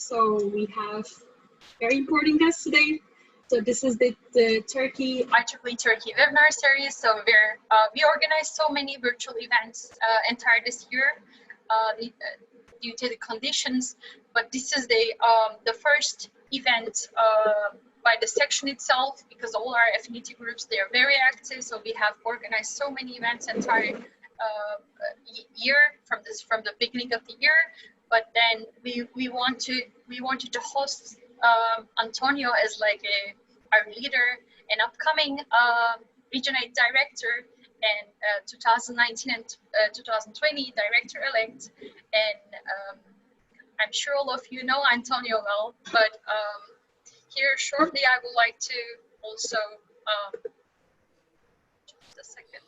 So we have very important guests today. So this is the IEEE Turkey webinar series. So we organized so many virtual events entire this year due to the conditions. But this is the first event by the section itself, because all our affinity groups, they are very active. So we have organized so many events entire year from the beginning of the year. But then we wanted to host Antonio as like our leader and upcoming Region 8 director, and 2019 and 2020 director-elect. And I'm sure all of you know Antonio well, but here shortly I would like to also, just a second,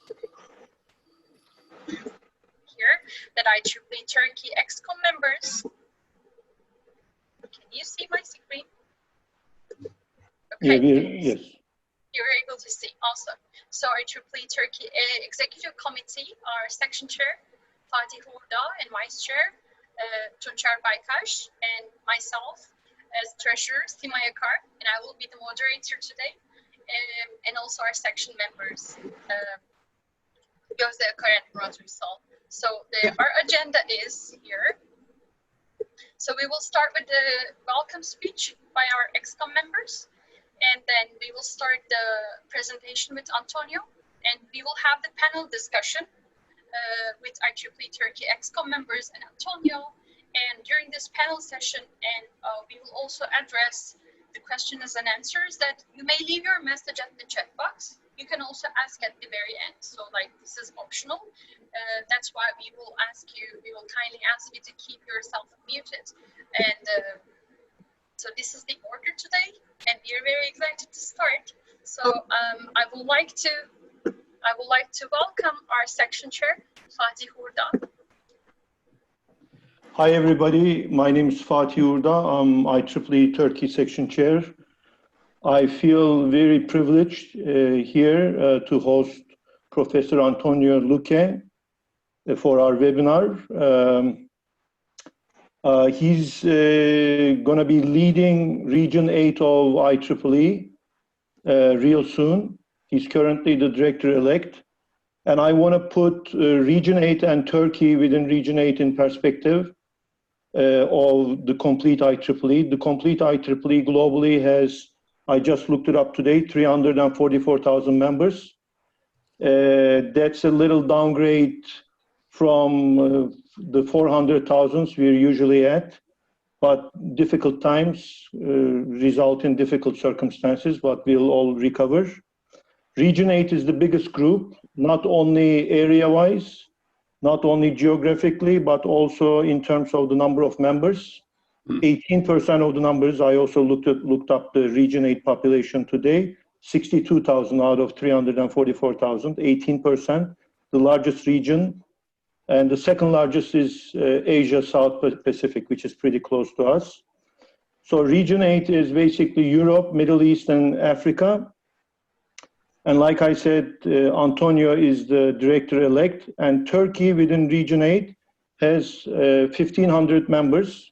here that IEEE Turkey ExCom members. Can you see my screen? Okay. Yeah, yes. You're able to see, awesome. So IEEE Turkey Executive Committee, our section chair, Fatih Hurda, and vice chair, Tunçer Baykaş, and myself as treasurer, Sima Yakar, and I will be the moderator today, and also our section members, Gözde Akar and Murat Uysal. So our agenda is here. So we will start with the welcome speech by our ExCom members, and then we will start the presentation with Antonio, and we will have the panel discussion with IEEE Turkey ExCom members and Antonio. And during this panel session, and we will also address the questions and answers that you may leave your message at the chat box. You can also ask at the very end. So like this is optional. That's why we will kindly ask you to keep yourself muted. And so this is the order today, and we are very excited to start. So I would like to welcome our section chair, Fatih Hurda. Hi everybody, my name is Fatih Hurda. I'm IEEE Turkey section chair. I feel very privileged here to host Professor Antonio Luque for our webinar. He's going to be leading Region 8 of IEEE real soon. He's currently the director-elect. And I want to put Region 8 and Turkey within Region 8 in perspective of the complete IEEE. The complete IEEE globally has, I just looked it up today, 344,000 members. That's a little downgrade from the 400,000s we're usually at, but difficult times result in difficult circumstances, but we'll all recover. Region 8 is the biggest group, not only area-wise, not only geographically, but also in terms of the number of members. 18% of the numbers, I also looked up the Region 8 population today, 62,000 out of 344,000, 18%, the largest region. And the second largest is Asia South Pacific, which is pretty close to us. So Region 8 is basically Europe, Middle East, and Africa. And like I said, Antonio is the director-elect, and Turkey within Region 8 has 1,500 members.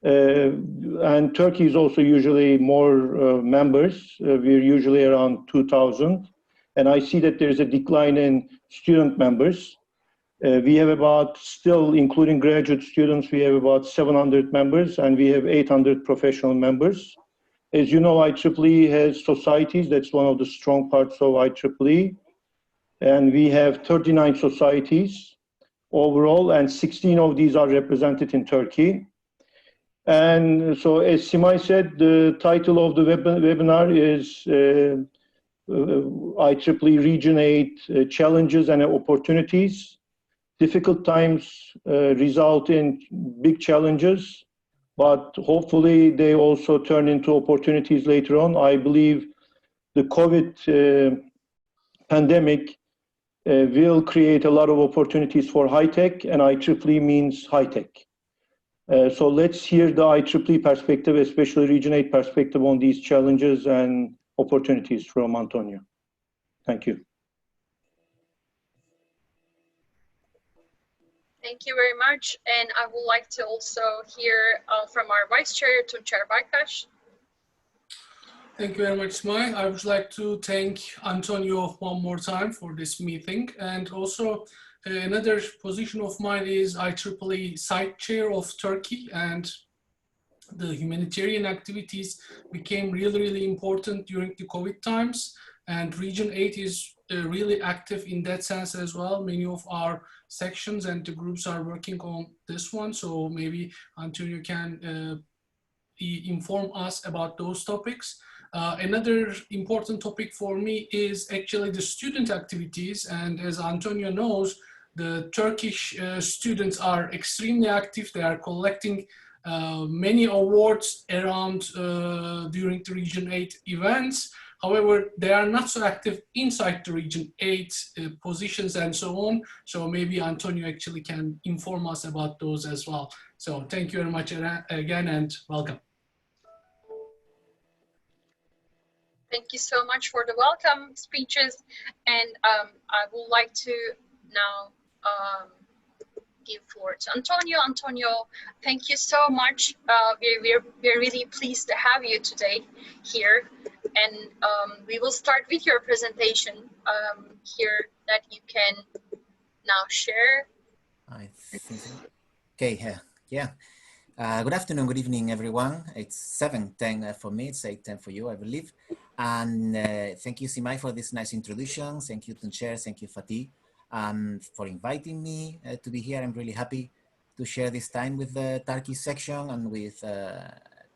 And Turkey is also usually more members. We're usually around 2,000. And I see that there's a decline in student members. We have about, still including graduate students, we have about 700 members, and we have 800 professional members. As you know, IEEE has societies. That's one of the strong parts of IEEE. And we have 39 societies overall, and 16 of these are represented in Turkey. And so, as Simay said, the title of the webinar is IEEE Region 8 Challenges and Opportunities. Difficult times result in big challenges, but hopefully they also turn into opportunities later on. I believe the COVID pandemic will create a lot of opportunities for high tech, and IEEE means high tech. So let's hear the IEEE perspective, especially Region 8 perspective on these challenges and opportunities from Antonio. Thank you. Thank you very much. And I would like to also hear from our Vice Chair, to Chair Barkash. Thank you very much, Mai. I would like to thank Antonio one more time for this meeting. And also another position of mine is IEEE Site Chair of Turkey, and the humanitarian activities became really, really important during the COVID times. And Region 8 is really active in that sense as well. Many of our sections and the groups are working on this one. So maybe Antonio can inform us about those topics. Another important topic for me is actually the student activities. And as Antonio knows, the Turkish students are extremely active. They are collecting many awards around during the Region 8 events. However, they are not so active inside the Region 8 positions and so on. So maybe Antonio actually can inform us about those as well. So thank you very much again and welcome. Thank you so much for the welcome speeches. And I would like to now give floor to Antonio. Antonio, thank you so much. We're really pleased to have you today here. And we will start with your presentation here that you can now share. I think so. Okay, yeah. Good afternoon, good evening, everyone. It's 7:10 for me, it's 8:10 for you, I believe. And thank you, Simai, for this nice introduction. Thank you, Tuncher, thank you, Fatih, for inviting me to be here. I'm really happy to share this time with the Turkish section and with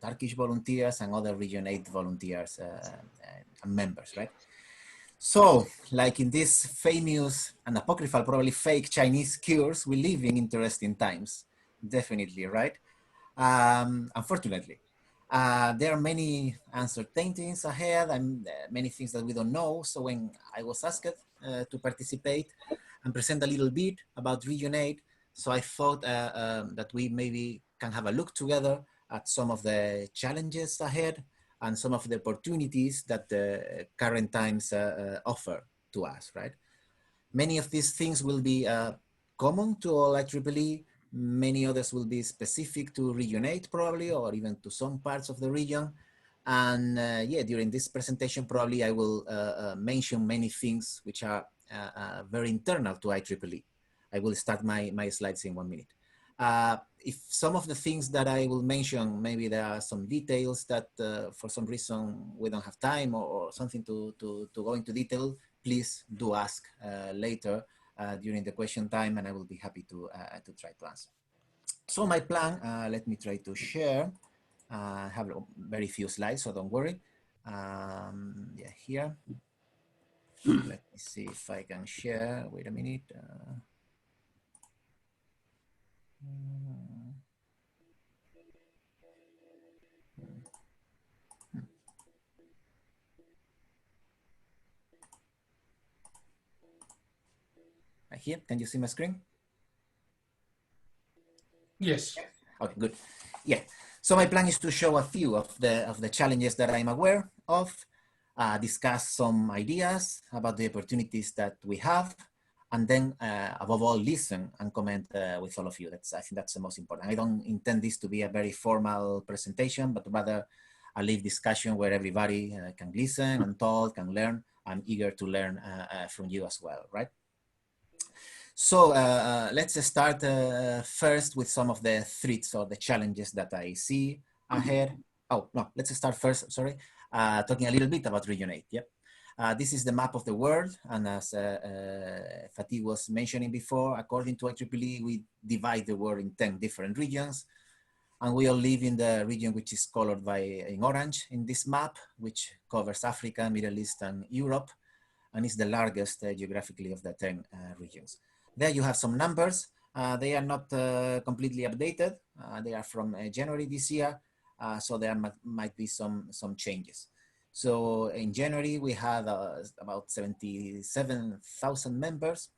Turkish volunteers and other Region 8 volunteers and members, right? So, like in this famous and apocryphal, probably fake Chinese cures, we live in interesting times, definitely, right? Unfortunately, there are many uncertainties ahead and many things that we don't know. So when I was asked to participate and present a little bit about Region 8, so I thought that we maybe can have a look together at some of the challenges ahead and some of the opportunities that the current times offer to us, right? Many of these things will be common to all IEEE. Many others will be specific to Region 8 probably, or even to some parts of the region. And yeah, during this presentation, probably I will mention many things which are very internal to IEEE. I will start my slides in 1 minute. If some of the things that I will mention, maybe there are some details that for some reason we don't have time or something to go into detail, please do ask later during the question time, and I will be happy to try to answer. So my plan, let me try to share. I have very few slides, so don't worry. Yeah, here. Let me see if I can share. Wait a minute. Here, can you see my screen? Yes. Okay, good. Yeah. So my plan is to show a few of the challenges that I'm aware of, discuss some ideas about the opportunities that we have, and then above all, listen and comment with all of you. I think that's the most important. I don't intend this to be a very formal presentation, but rather a live discussion where everybody can listen and talk and learn. I'm eager to learn from you as well, right? So let's start first with some of the threats or the challenges that I see ahead. Oh, no, let's start first, sorry, talking a little bit about Region 8, yep. This is the map of the world, and as Fatih was mentioning before, according to IEEE, we divide the world in 10 different regions, and we all live in the region which is colored in orange in this map, which covers Africa, Middle East, and Europe, and is the largest geographically of the 10 regions. There you have some numbers. They are not completely updated. They are from January this year, so there might be some changes. So in January, we had about 77,000 members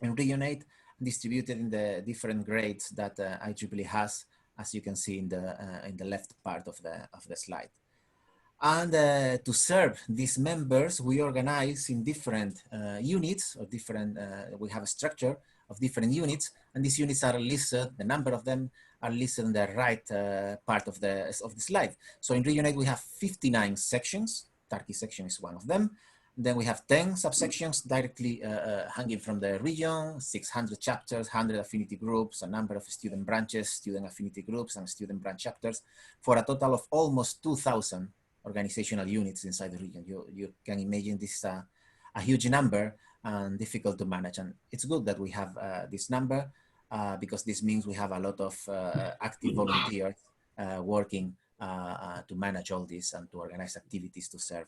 in Region 8, distributed in the different grades that IEEE has, as you can see in the left part of the slide. And to serve these members, we organize in different units or different, we have a structure of different units, and these units are listed, the number of them are listed in the right part of the slide. So in Region 8, we have 59 sections. Turkey section is one of them. Then we have 10 subsections directly hanging from the region, 600 chapters, 100 affinity groups, a number of student branches, student affinity groups, and student branch chapters, for a total of almost 2,000 organizational units inside the region. You can imagine this is a huge number and difficult to manage. And it's good that we have this number because this means we have a lot of active volunteers working to manage all this and to organize activities to serve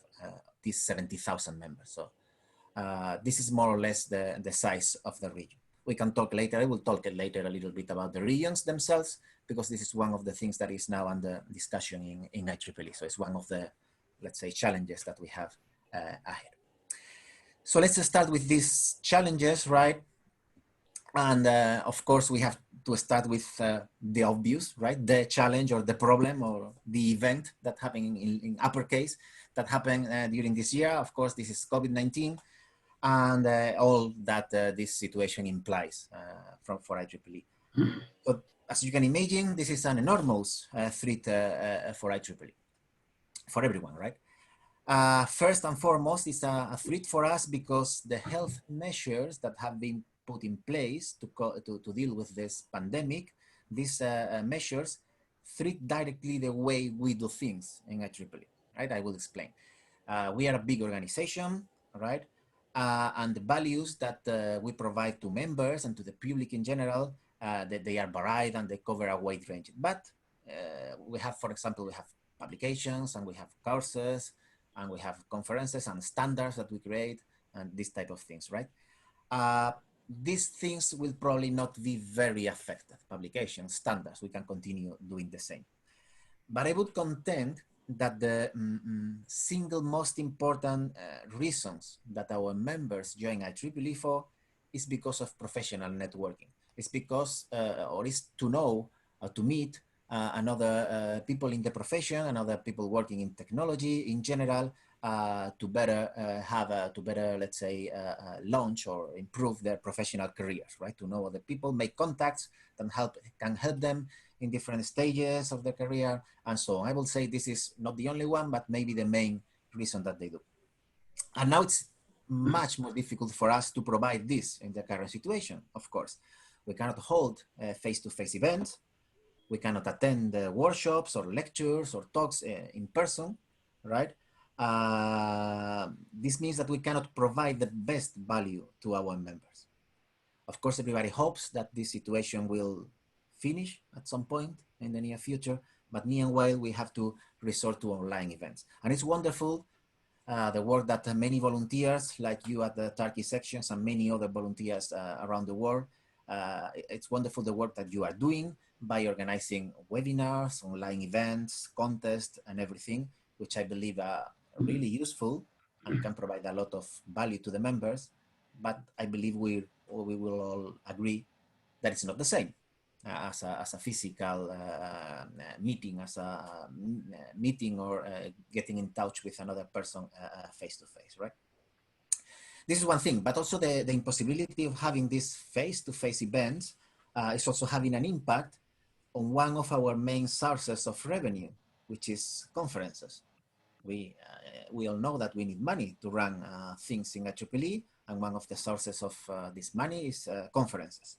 these 70,000 members. So this is more or less the size of the region. We can talk later, I will talk later a little bit about the regions themselves, because this is one of the things that is now under discussion in IEEE. So it's one of the, let's say, challenges that we have ahead. So let's start with these challenges, right? And of course, we have to start with the obvious, right? The challenge or the problem or the event that happened in uppercase that happened during this year. Of course, this is COVID-19 and all that this situation implies for IEEE. So as you can imagine, this is an enormous threat for IEEE, for everyone, right? First and foremost, it's a threat for us because the health measures that have been put in place to deal with this pandemic, these measures threat directly the way we do things in IEEE, right? I will explain. We are a big organization, right? And the values that we provide to members and to the public in general, that they are varied and they cover a wide range. But we have, for example, we have publications and we have courses and we have conferences and standards that we create and this type of things, right? These things will probably not be very affected. Publications, standards, we can continue doing the same. But I would contend that the single most important reasons that our members join IEEE for is because of professional networking. It's because, or is to know, to meet another people in the profession and other people working in technology in general, to better let's say, launch or improve their professional careers, right? To know other people, make contacts, can help them in different stages of their career, and so on. I will say this is not the only one, but maybe the main reason that they do. And now it's much more difficult for us to provide this in the current situation, of course. We cannot hold face-to-face events. We cannot attend workshops or lectures or talks in person, right? This means that we cannot provide the best value to our members. Of course, everybody hopes that this situation will finish at some point in the near future, but meanwhile, we have to resort to online events. And it's wonderful, the work that many volunteers like you at the Turkey sections and many other volunteers around the world, it's wonderful the work that you are doing by organizing webinars, online events, contests, and everything, which I believe are really useful and can provide a lot of value to the members. But I believe we will all agree that it's not the same as a physical meeting, as a meeting or getting in touch with another person face to face, right? This is one thing, but also the impossibility of having these face-to-face events is also having an impact on one of our main sources of revenue, which is conferences. We all know that we need money to run things in IEEE, and one of the sources of this money is conferences.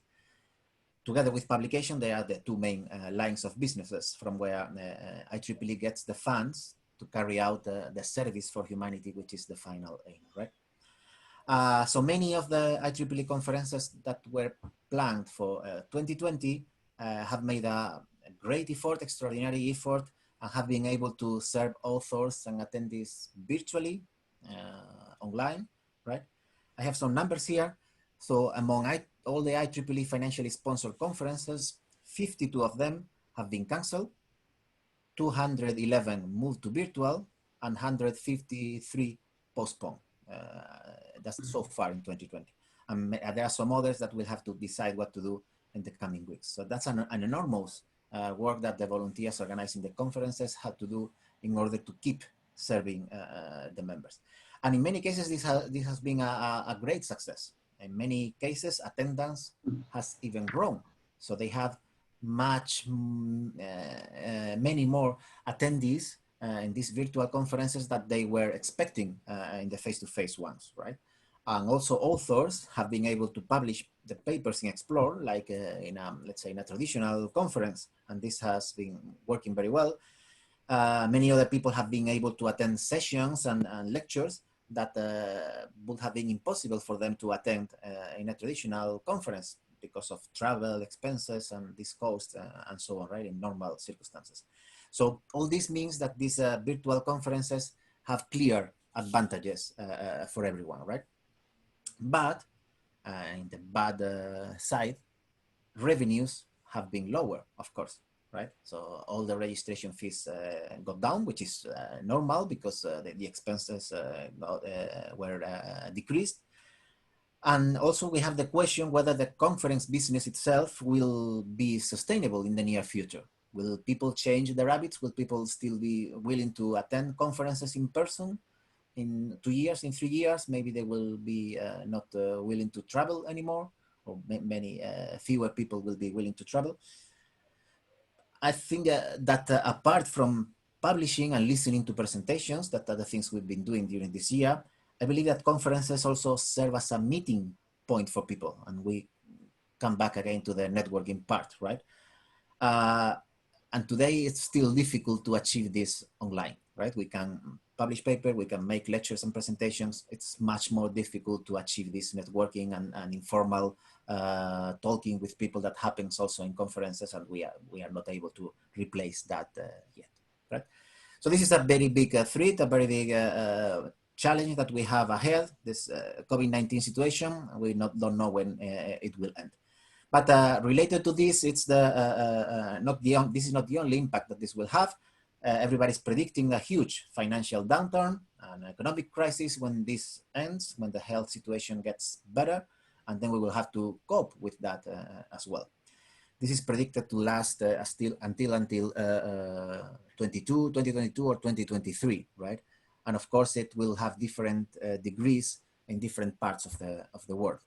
Together with publication, they are the two main lines of businesses from where IEEE gets the funds to carry out the service for humanity, which is the final aim, right? So many of the IEEE conferences that were planned for 2020 have made a great effort, extraordinary effort, and have been able to serve authors and attendees virtually, online, right? I have some numbers here. So among all the IEEE financially sponsored conferences, 52 of them have been canceled, 211 moved to virtual, and 153 postponed. That's so far in 2020. And there are some others that will have to decide what to do in the coming weeks. So that's an enormous work that the volunteers organizing the conferences had to do in order to keep serving the members. And in many cases, this has been a great success. In many cases, attendance has even grown. So they have many more attendees in these virtual conferences that they were expecting in the face-to-face ones, right? And also authors have been able to publish the papers in Explore, like let's say in a traditional conference, and this has been working very well. Many other people have been able to attend sessions and lectures that would have been impossible for them to attend in a traditional conference because of travel expenses and this cost and so on, right, in normal circumstances. So all this means that these virtual conferences have clear advantages for everyone, right? But in the bad side, revenues have been lower, of course, right? So all the registration fees got down, which is normal because the expenses were decreased. And also we have the question whether the conference business itself will be sustainable in the near future. Will people change their habits? Will people still be willing to attend conferences in person? In 2 years, in 3 years, maybe they will be not willing to travel anymore, or many fewer people will be willing to travel. I think that apart from publishing and listening to presentations, that are the things we've been doing during this year, I believe that conferences also serve as a meeting point for people. And we come back again to the networking part, right? And today it's still difficult to achieve this online, right? We can publish paper, we can make lectures and presentations. It's much more difficult to achieve this networking and informal talking with people that happens also in conferences, and we are not able to replace that yet, right? So this is a very big threat, a very big challenge that we have ahead, this COVID-19 situation. We don't know when it will end. But related to this, it's this is not the only impact that this will have. Everybody's predicting a huge financial downturn, an economic crisis when this ends, when the health situation gets better, and then we will have to cope with that as well. This is predicted to last until 2022 or 2023, right? And of course, it will have different degrees in different parts of the world,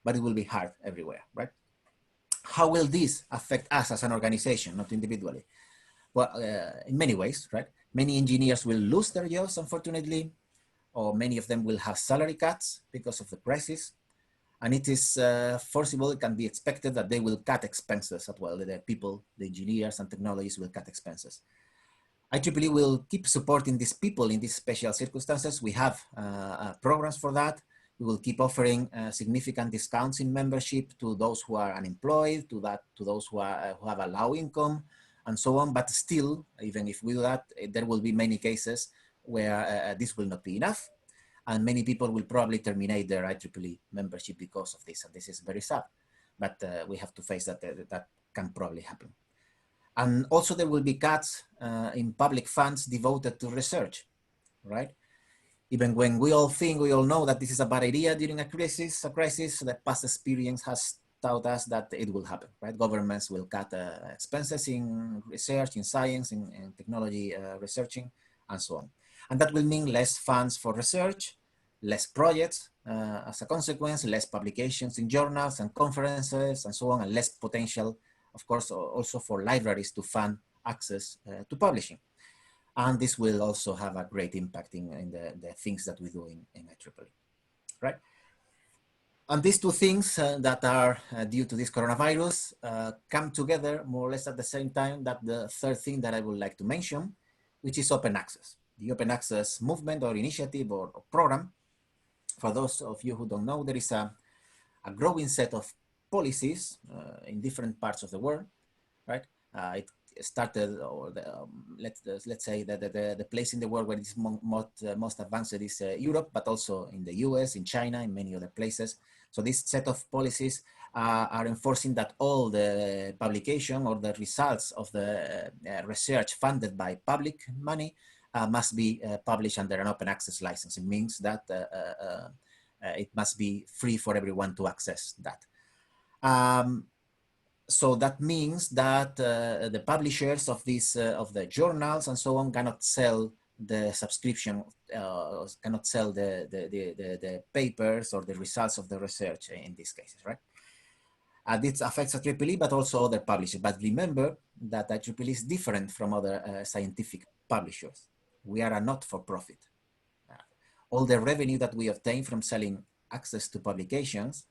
but it will be hard everywhere, right? How will this affect us as an organization, not individually? Well, in many ways, right? Many engineers will lose their jobs, unfortunately, or many of them will have salary cuts because of the crisis. And it is foreseeable, it can be expected that they will cut expenses as well. The people, the engineers and technologists will cut expenses. IEEE will keep supporting these people in these special circumstances. We have programs for that. We will keep offering significant discounts in membership to those who are unemployed, to those who have a low income, and so on. But still, even if we do that, there will be many cases where this will not be enough, and many people will probably terminate their IEEE membership because of this, and this is very sad. But we have to face that that can probably happen. And also there will be cuts in public funds devoted to research, right? Even when we all know that this is a bad idea during a crisis, the past experience has taught us that it will happen, right? Governments will cut expenses in research, in science, in technology researching, and so on. And that will mean less funds for research, less projects as a consequence, less publications in journals and conferences and so on, and less potential, of course, also for libraries to fund access to publishing. And this will also have a great impact in the things that we do in IEEE, right? And these two things that are due to this coronavirus come together more or less at the same time that the third thing that I would like to mention, which is open access. The open access movement or initiative or program, for those of you who don't know, there is a growing set of policies in different parts of the world, right? It started, or let's say that the place in the world where it's most advanced is Europe, but also in the US, in China, in many other places. So this set of policies are enforcing that all the publication or the results of the research funded by public money must be published under an open access license. It means that it must be free for everyone to access that. So that means that the publishers of these of the journals and so on cannot sell the subscription, cannot sell the papers or the results of the research in these cases, right? This affects IEEE, but also other publishers. But remember that IEEE is different from other scientific publishers. We are a not-for-profit. All the revenue that we obtain from selling access to publications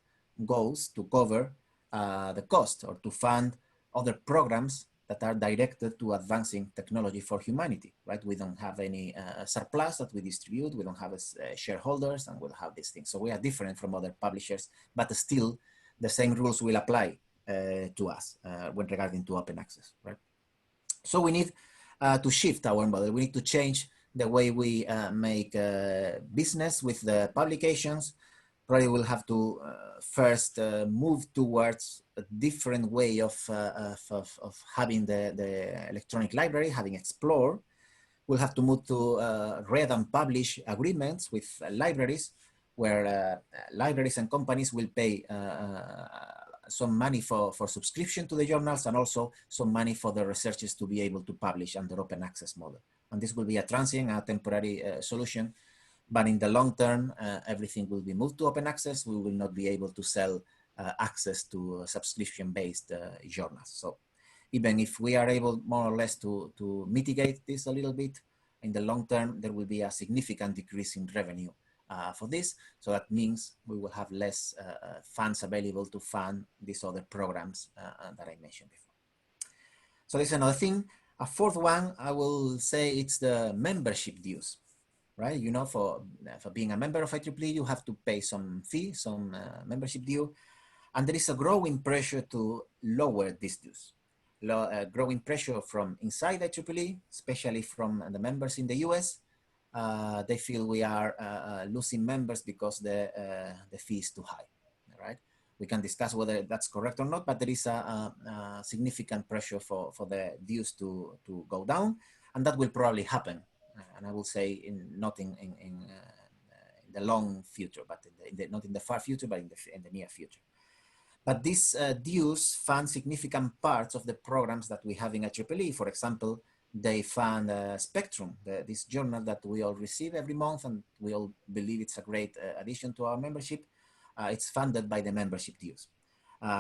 goes to cover the cost or to fund other programs that are directed to advancing technology for humanity, right? We don't have any surplus that we distribute. We don't have shareholders, and we'll have these things. So we are different from other publishers, but still the same rules will apply to us when regarding to open access, right? So we need to shift our model. We need to change the way we make business with the publications. Probably we'll have to first move towards a different way of having the electronic library, having Explore. We'll have to move to read and publish agreements with libraries, where libraries and companies will pay some money for subscription to the journals, and also some money for the researchers to be able to publish under open access model. And this will be a transient, a temporary solution. But in the long term, everything will be moved to open access. We will not be able to sell access to subscription-based journals. So even if we are able more or less to mitigate this a little bit, in the long term, there will be a significant decrease in revenue for this. So that means we will have less funds available to fund these other programs that I mentioned before. So there's another thing. A fourth one, I will say it's the membership dues. Right, you know, for being a member of IEEE, you have to pay some fee, some membership due, and there is a growing pressure to lower these dues. Growing pressure from inside IEEE, especially from the members in the US. They feel we are losing members because the fee is too high. Right, we can discuss whether that's correct or not, but there is a significant pressure for the dues to go down, and that will probably happen. And I will say not in the long future, but not in the far future, but in the near future. But these dues fund significant parts of the programs that we have in IEEE. For example, they fund Spectrum, this journal that we all receive every month, and we all believe it's a great addition to our membership. It's funded by the membership dues.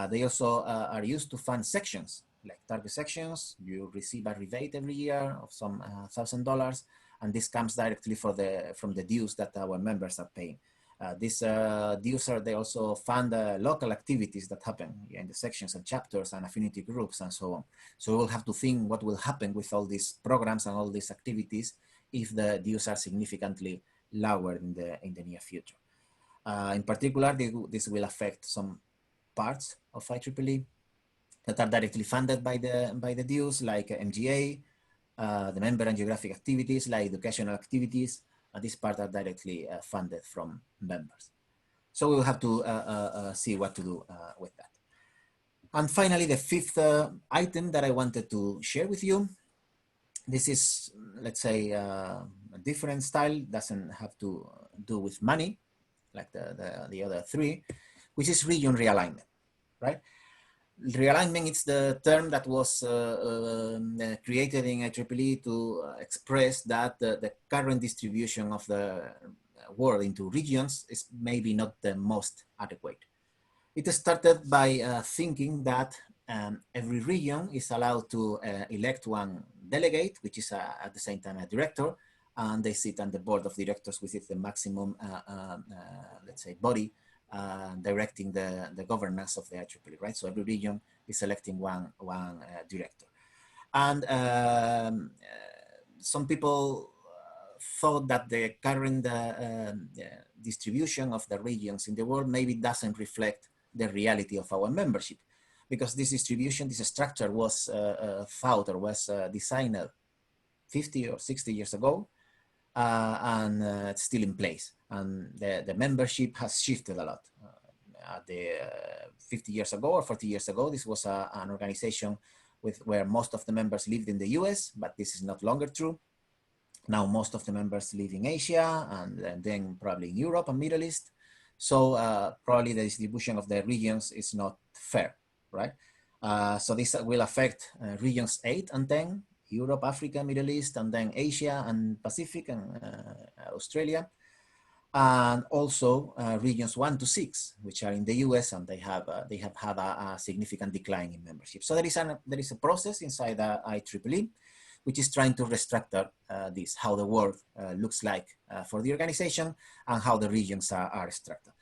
They also are used to fund sections, like target sections. You receive a rebate every year of some $1,000. And this comes directly from the dues that our members are paying. These dues they also fund local activities that happen in the sections and chapters and affinity groups and so on. So we'll have to think what will happen with all these programs and all these activities if the dues are significantly lower in the near future. In particular, this will affect some parts of IEEE that are directly funded by the dues, like MGA, the member and geographic activities, like educational activities. These parts are directly funded from members. So we will have to see what to do with that. And finally, the fifth item that I wanted to share with you. This is, let's say, a different style, doesn't have to do with money, like the other three, which is region realignment, right? Realignment is the term that was created in IEEE to express that the current distribution of the world into regions is maybe not the most adequate. It started by thinking that every region is allowed to elect one delegate, which is at the same time a director, and they sit on the board of directors, which is the maximum, let's say, body directing the governance of the IEEE, right? So every region is electing one director. And some people thought that the current distribution of the regions in the world maybe doesn't reflect the reality of our membership, because this distribution, this structure was thought or was designed 50 or 60 years ago, and it's still in place. And the membership has shifted a lot. 50 years ago or 40 years ago, this was an organization where most of the members lived in the US, but this is not longer true. Now most of the members live in Asia, and then probably in Europe and Middle East. So probably the distribution of the regions is not fair, right? So this will affect regions 8 and 10 Europe, Africa, Middle East, and then Asia and Pacific and Australia. And also regions 1 to 6, which are in the US, and they have had a significant decline in membership. So there is a process inside the IEEE, which is trying to restructure this, how the world looks like for the organization and how the regions are structured.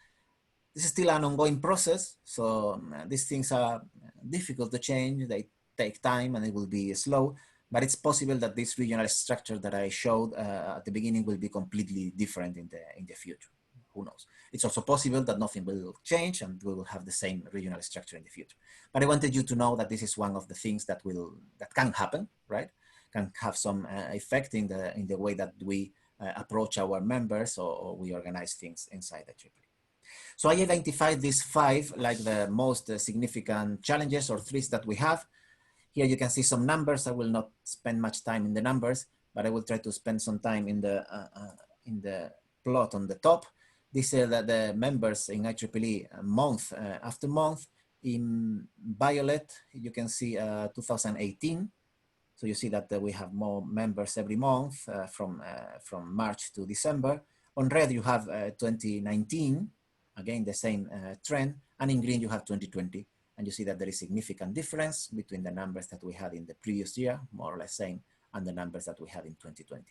This is still an ongoing process, so these things are difficult to change. They take time and it will be slow, but it's possible that this regional structure that I showed at the beginning will be completely different in the future. Who knows? It's also possible that nothing will change and we will have the same regional structure in the future. But I wanted you to know that this is one of the things that can happen, right? Can have some effect in the way that we approach our members or we organize things inside the IEEE. So I identified these 5 like the most significant challenges or threats that we have. Here you can see some numbers. I will not spend much time in the numbers, but I will try to spend some time in the plot on the top. These are the members in IEEE month after month. In violet, you can see 2018. So you see that we have more members every month from March to December. On red, you have 2019, again, the same trend. And in green, you have 2020. And you see that there is significant difference between the numbers that we had in the previous year, more or less same, and the numbers that we had in 2020.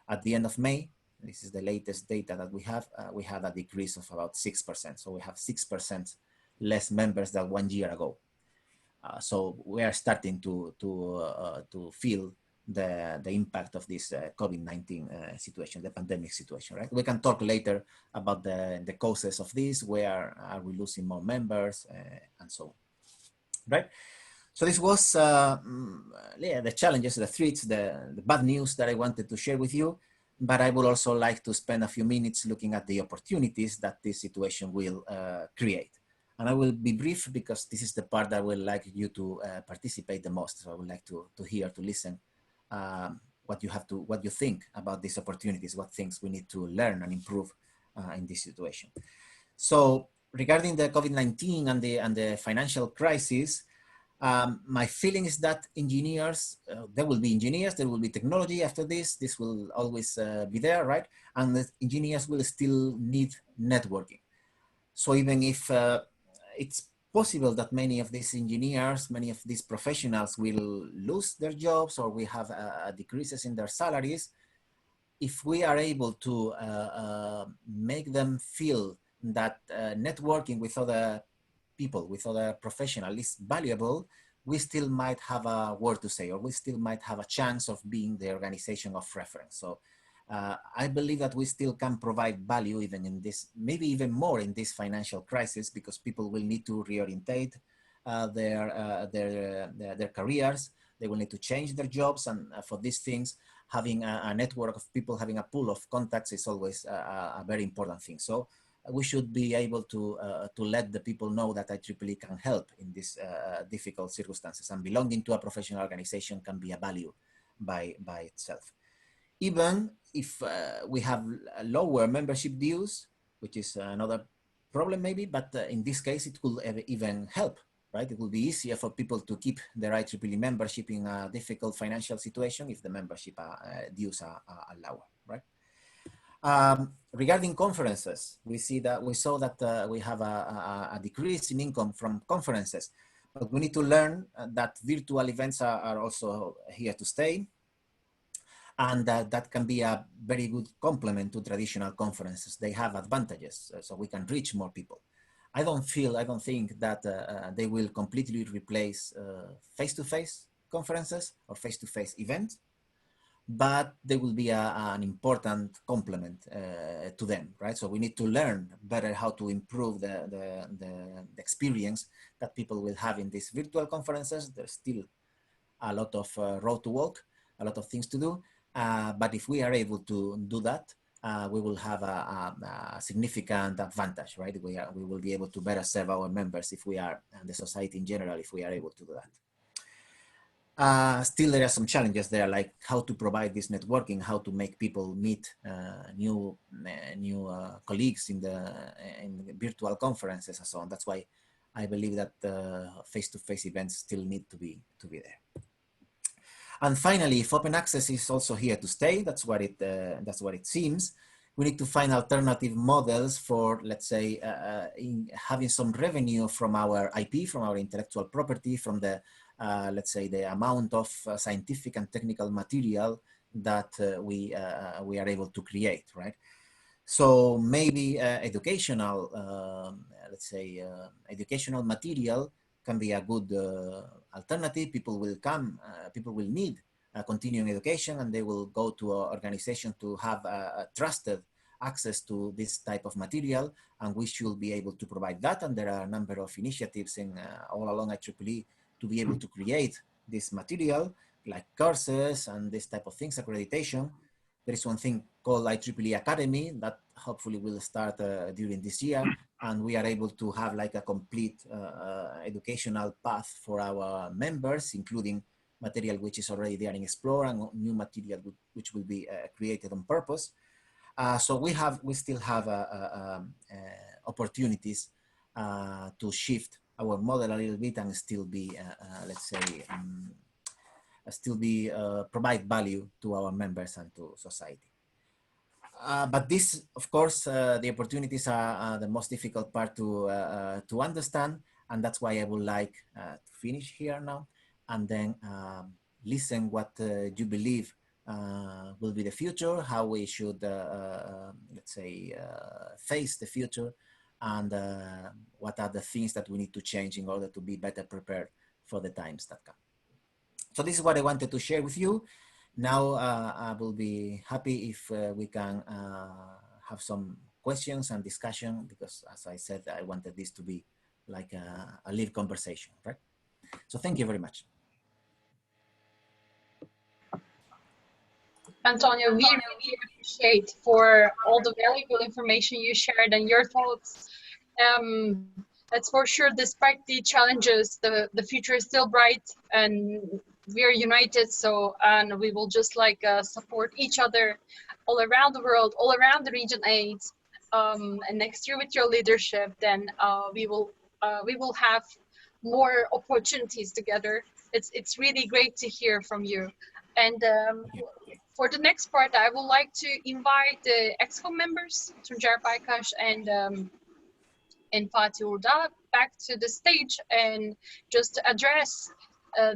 At the end of May, this is the latest data that we had a decrease of about 6%. So we have 6% less members than 1 year ago. So we are starting to feel the impact of this COVID-19 situation, the pandemic situation, right? We can talk later about the causes of this, where are we losing more members, and so on, right? So this was the challenges, the threats, the bad news that I wanted to share with you, but I would also like to spend a few minutes looking at the opportunities that this situation will create. And I will be brief because this is the part that I would like you to participate the most. So I would like to hear, to listen what you think about these opportunities, what things we need to learn and improve in this situation. So regarding the COVID-19 and the financial crisis, my feeling is that engineers, there will be engineers, there will be technology after this. This will always be there, right? And the engineers will still need networking. So even if it's possible that many of these engineers, many of these professionals will lose their jobs or we have decreases in their salaries, if we are able to make them feel that networking with other people, with other professionals is valuable, we still might have a word to say, or we still might have a chance of being the organization of reference. So I believe that we still can provide value even in this, maybe even more in this financial crisis, because people will need to reorientate their careers. They will need to change their jobs, and for these things, having a network of people, having a pool of contacts is always a very important thing. So we should be able to let the people know that IEEE can help in these difficult circumstances, and belonging to a professional organization can be a value by itself. Even if we have lower membership dues, which is another problem maybe, but in this case, it will even help, right? It will be easier for people to keep their IEEE membership in a difficult financial situation if the membership dues are lower, right? Regarding conferences, we saw that we have a decrease in income from conferences, but we need to learn that virtual events are also here to stay. And that can be a very good complement to traditional conferences. They have advantages, so we can reach more people. I don't think that they will completely replace face-to-face conferences or face-to-face events, but they will be an important complement to them, right? So we need to learn better how to improve the experience that people will have in these virtual conferences. There's still a lot of road to walk, a lot of things to do. But if we are able to do that, we will have a significant advantage, right? We will be able to better serve our members if we are, and the society in general, if we are able to do that. Still, there are some challenges there, like how to provide this networking, how to make people meet new colleagues in the virtual conferences and so on. That's why I believe that face-to-face events still need to be there. And finally, if open access is also here to stay, that's what it seems. We need to find alternative models for, let's say, in having some revenue from our IP, from our intellectual property, from the, let's say, the amount of scientific and technical material that we are able to create, right? So maybe educational, let's say, educational material can be a good alternative. People will come, people will need continuing education, and they will go to an organization to have a trusted access to this type of material, and we should be able to provide that. And there are a number of initiatives in all along IEEE to be able to create this material, like courses and this type of things, accreditation. There is one thing called IEEE Academy that hopefully will start during this year, and we are able to have like a complete educational path for our members, including material which is already there in Explore and new material which will be created on purpose. So we still have opportunities to shift our model a little bit and still be, let's say, provide value to our members and to society. But this, of course, the opportunities are the most difficult part to understand, and that's why I would like to finish here now, and then listen what you believe will be the future, how we should, let's say, face the future, and what are the things that we need to change in order to be better prepared for the times that come. So this is what I wanted to share with you. Now I will be happy if we can have some questions and discussion, because as I said, I wanted this to be like a live conversation, right? So thank you very much. Antonio, we really appreciate for all the valuable information you shared and your thoughts. That's for sure, despite the challenges, the future is still bright, and we are united. So, and we will just like support each other all around the world, all around the Region 8. And next year with your leadership, then we will have more opportunities together. It's really great to hear from you. And for the next part, I would like to invite the EXCO members, Tuncer Baykaş and Fatih Urda, back to the stage and just address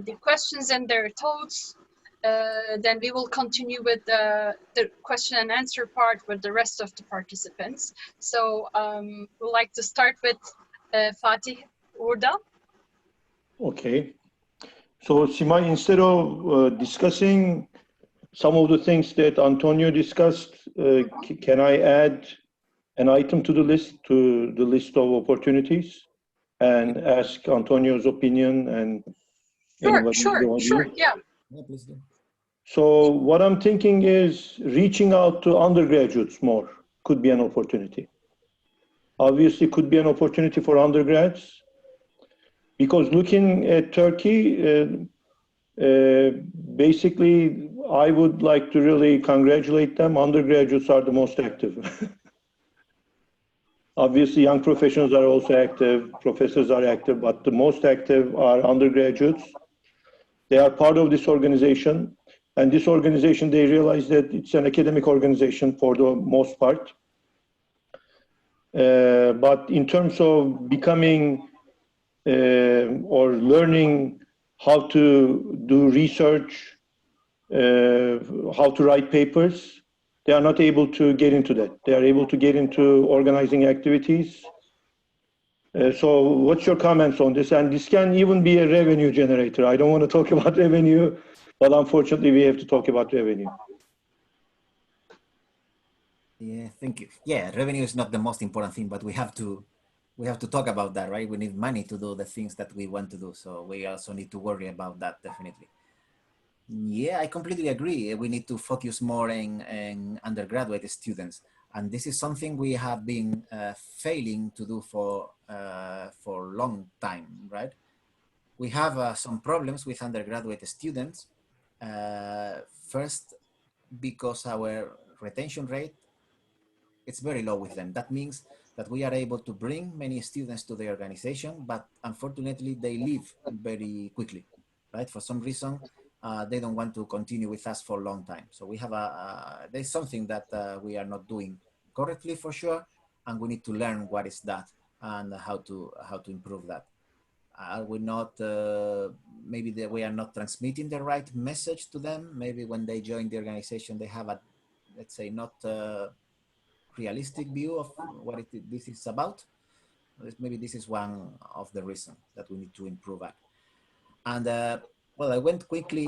the questions and their thoughts. Then we will continue with the question and answer part with the rest of the participants. So we'd like to start with Fatih Urda. Okay. So Simay, instead of discussing some of the things that Antonio discussed, can I add an item to the list of opportunities, and ask Antonio's opinion and Sure, yeah. So what I'm thinking is reaching out to undergraduates more could be an opportunity. Obviously, could be an opportunity for undergrads, because looking at Turkey, basically, I would like to really congratulate them. Undergraduates are the most active. Obviously, young professionals are also active, professors are active, but the most active are undergraduates. They are part of this organization, and this organization, they realize that it's an academic organization for the most part. But in terms of becoming or learning how to do research, how to write papers, they are not able to get into that. They are able to get into organizing activities. So what's your comments on this? And this can even be a revenue generator. I don't want to talk about revenue, but unfortunately we have to talk about revenue. Yeah, thank you. Yeah, revenue is not the most important thing, but we have to talk about that, right? We need money to do the things that we want to do. So we also need to worry about that, definitely. Yeah, I completely agree. We need to focus more in undergraduate students. And this is something we have been failing to do for a long time, right? We have some problems with undergraduate students. First, because our retention rate, it's very low with them. That means that we are able to bring many students to the organization, but unfortunately they leave very quickly, right? For some reason, they don't want to continue with us for a long time. So we have there's something that we are not doing correctly for sure, and we need to learn what is that and how to improve that. Are we not, maybe we are not transmitting the right message to them? Maybe when they join the organization, they have a, let's say, not realistic view of what this is about. Maybe this is one of the reasons that we need to improve at. And well, I went quickly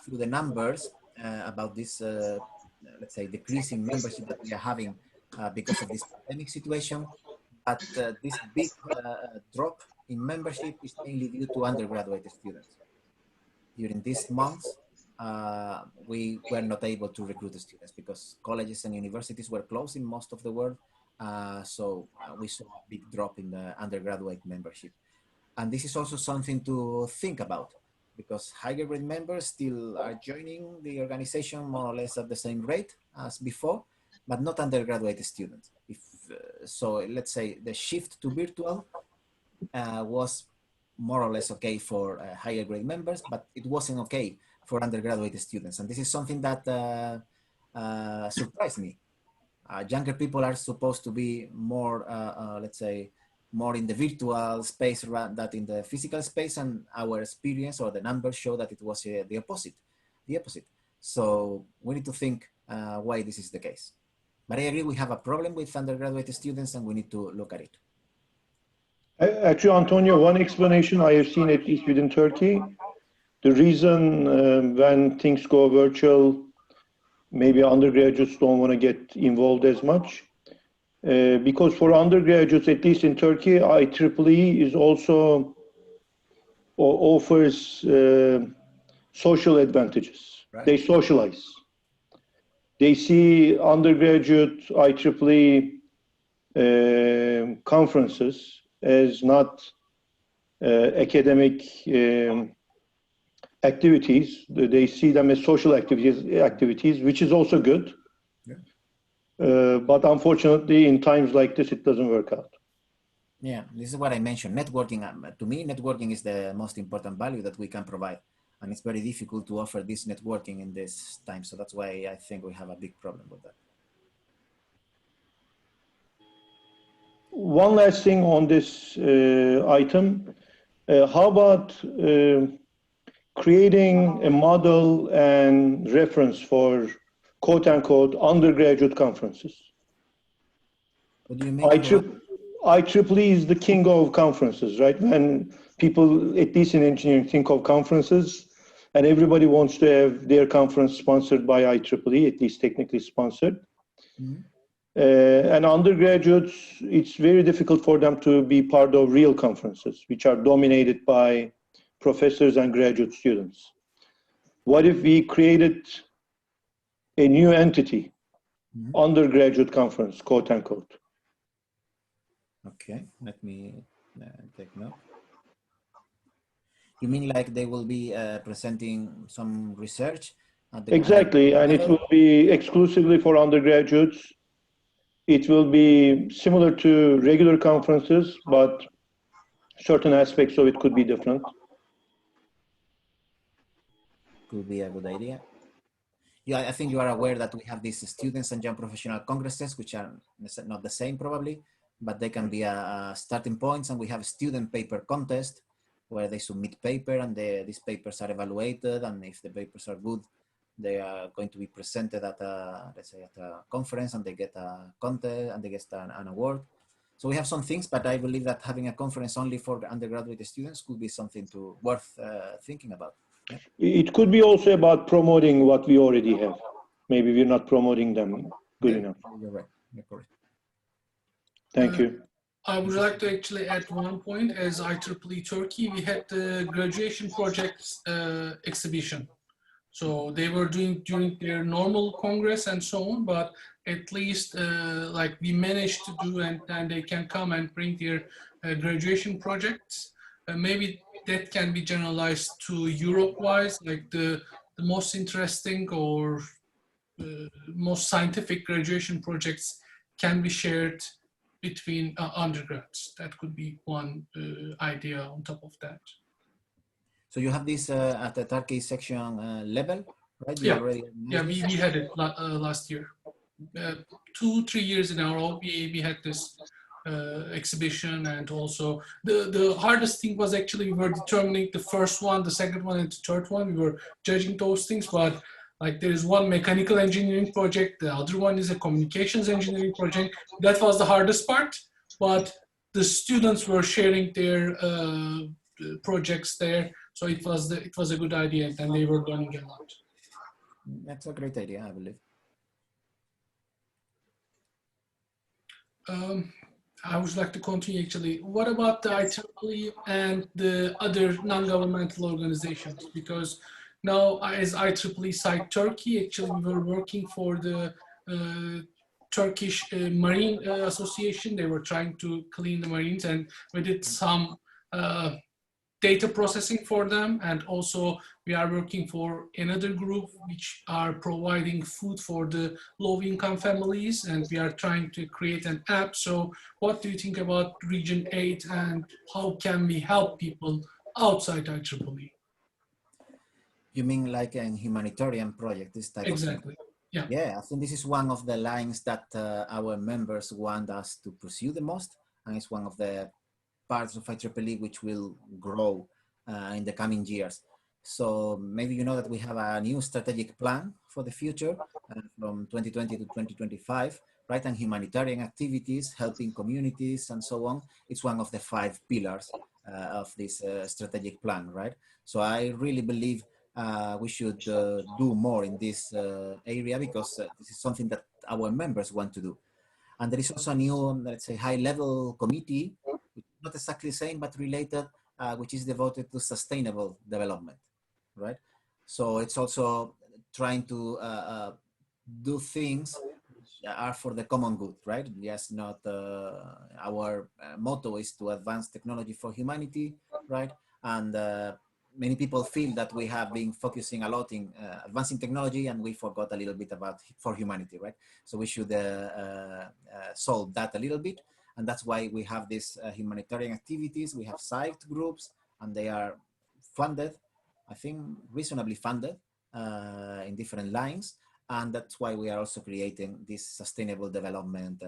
through the numbers about this, let's say, decreasing membership that we are having because of this pandemic situation. But this big drop in membership is mainly due to undergraduate students. During these months, we were not able to recruit the students because colleges and universities were closed in most of the world. So we saw a big drop in the undergraduate membership. And this is also something to think about because higher grade members still are joining the organization more or less at the same rate as before, but not undergraduate students. So let's say the shift to virtual was more or less okay for higher grade members, but it wasn't okay for undergraduate students. And this is something that surprised me. Younger people are supposed to be more, let's say, more in the virtual space rather than in the physical space, and our experience or the numbers show that it was the opposite. So we need to think why this is the case. But I agree, we have a problem with undergraduate students and we need to look at it. Actually, Antonio, one explanation I have seen, at least within Turkey, the reason when things go virtual, maybe undergraduates don't want to get involved as much. Because for undergraduates, at least in Turkey, IEEE is also offers social advantages. Right. They socialize. They see undergraduate IEEE conferences as not academic activities. They see them as social activities, which is also good. But unfortunately, in times like this, it doesn't work out. Yeah, this is what I mentioned. Networking, to me, networking is the most important value that we can provide. And it's very difficult to offer this networking in this time. So that's why I think we have a big problem with that. One last thing on this item. How about creating a model and reference for quote unquote undergraduate conferences? What do you mean? IEEE is the king of conferences, right? When people, at least in engineering, think of conferences, and everybody wants to have their conference sponsored by IEEE, at least technically sponsored. Mm-hmm. And undergraduates, it's very difficult for them to be part of real conferences, which are dominated by professors and graduate students. What if we created a new entity, mm-hmm. undergraduate conference, quote unquote? Okay, let me take note. You mean like they will be presenting some research? Exactly, and it will be exclusively for undergraduates. It will be similar to regular conferences, but certain aspects of it could be different. Could be a good idea. Yeah, I think you are aware that we have these students and young professional congresses, which are not the same probably, but they can be a starting points. And we have a student paper contest where they submit paper and these papers are evaluated. And if the papers are good, they are going to be presented at a, let's say, at a conference, and they get a contest and they get an award. So we have some things, but I believe that having a conference only for undergraduate students could be something worth thinking about. Yeah. It could be also about promoting what we already have. Maybe we're not promoting them good enough. You're right. You're correct. Thank you. I would like to actually add one point. As IEEE Turkey, we had the graduation projects exhibition. So they were doing during their normal congress and so on, but at least like we managed to do, and they can come and bring their graduation projects. Maybe that can be generalized to Europe-wise, like the most interesting or most scientific graduation projects can be shared between undergrads. That could be one idea on top of that. So you have this at the Turkey section level, right? You Yeah, already yeah, we had it last year. 2-3 years in a row, we had this exhibition, and also the hardest thing was actually we were determining the first one, the second one, and the third one. We were judging those things, but like there is one mechanical engineering project, the other one is a communications engineering project. That was the hardest part, but the students were sharing their projects there, so it was a good idea, and they were learning a lot. That's a great idea, I believe. I would like to continue actually. What about the IEEE and the other non-governmental organizations? Because now as IEEE Site Turkey, actually we were working for the Turkish Marine Association. They were trying to clean the marines, and we did some data processing for them, and also we are working for another group which are providing food for the low-income families, and we are trying to create an app. So what do you think about Region 8, and how can we help people outside IEEE? You mean like a humanitarian project, this type of thing? Exactly. Yeah. Yeah, I think this is one of the lines that our members want us to pursue the most, and it's one of the parts of IEEE which will grow in the coming years. So maybe you know that we have a new strategic plan for the future from 2020 to 2025, right? And humanitarian activities, helping communities and so on. It's one of the 5 pillars of this strategic plan, right? So I really believe we should do more in this area, because this is something that our members want to do. And there is also a new, let's say, high-level committee, not exactly the same, but related, which is devoted to sustainable development, right? So it's also trying to do things that are for the common good, right? Yes, not our motto is to advance technology for humanity, right? And many people feel that we have been focusing a lot in advancing technology, and we forgot a little bit about for humanity, right? So we should solve that a little bit. And that's why we have these humanitarian activities. We have site groups, and they are funded, I think reasonably funded in different lines. And that's why we are also creating these sustainable development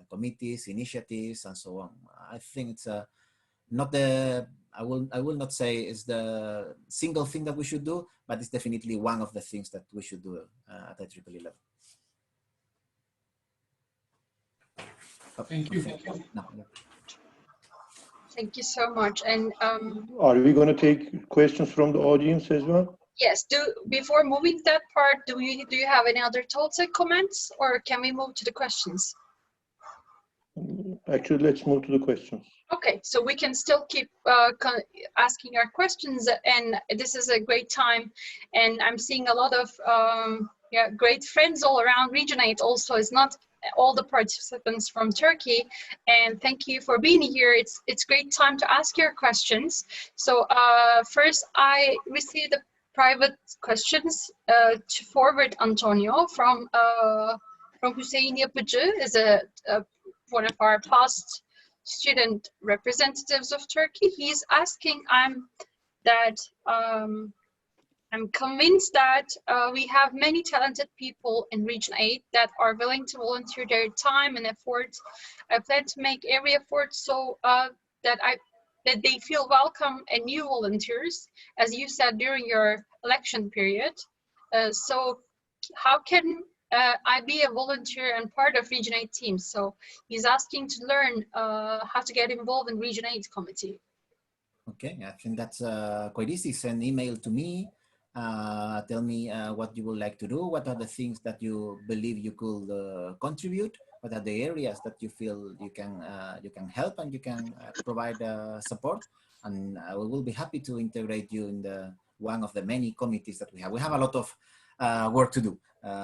committees, initiatives, and so on. I think it's not the, I will not say it's the single thing that we should do, but it's definitely one of the things that we should do at the IEEE level. Thank you. No. Thank you so much. And Are we going to take questions from the audience as well? yes, before moving to that part, do you have any other thoughts and comments, or can we move to the questions? Actually, let's move to the questions. Okay, so we can still keep asking our questions, and this is a great time. And I'm seeing a lot of great friends all around. Region 8 also is not all the participants from Turkey, and thank you for being here. It's great time to ask your questions. So first, I received a private questions to forward Antonio from Hüseyin Yapıcı, is one of our past student representatives of Turkey. He's asking I'm convinced that we have many talented people in Region 8 that are willing to volunteer their time and efforts. I plan to make every effort so that they feel welcome and new volunteers, as you said during your election period. So how can I be a volunteer and part of Region 8 team? So he's asking to learn how to get involved in Region 8 committee. Okay, I think that's quite easy. Send email to me. Tell me what you would like to do. What are the things that you believe you could contribute? What are the areas that you feel you can help and you can provide support? And we will be happy to integrate you in one of the many committees that we have. We have a lot of work to do.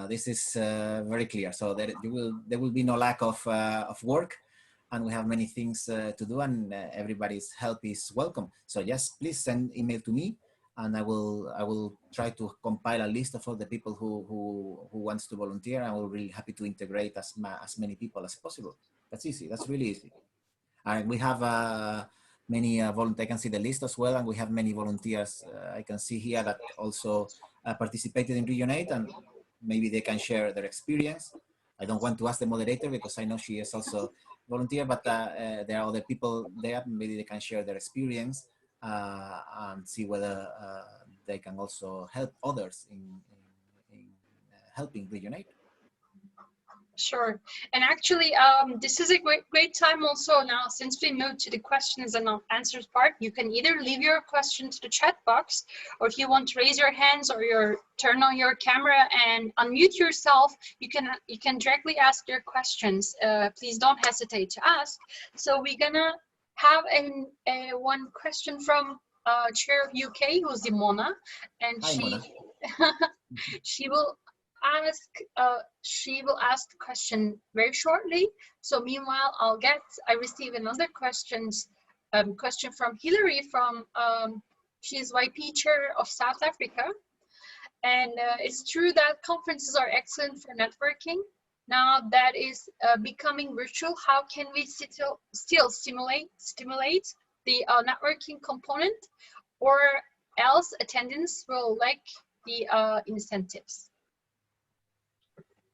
This is very clear. So there will be no lack of work, and we have many things to do, and everybody's help is welcome. So yes, please send email to me, and I will try to compile a list of all the people who wants to volunteer, and we're really happy to integrate as many people as possible. That's easy. That's really easy. And we have many volunteers. I can see the list as well, and we have many volunteers. I can see here that also participated in Region 8, and maybe they can share their experience. I don't want to ask the moderator because I know she is also volunteer, but there are other people there. Maybe they can share their experience and see whether they can also help others in helping Region 8. Sure. And actually, this is a great time also now, since we moved to the questions and answers part. You can either leave your question to the chat box, or if you want to raise your hands or turn on your camera and unmute yourself, you can directly ask your questions. Please don't hesitate to ask. So we're gonna have one question from Chair of UK, who's Mona, and Hi, Mona. she will ask the question very shortly. So meanwhile, I receive another question from Hillary from she's YP chair of South Africa, and it's true that conferences are excellent for networking. Now that is becoming virtual, how can we still stimulate the networking component, or else attendance will lack the incentives?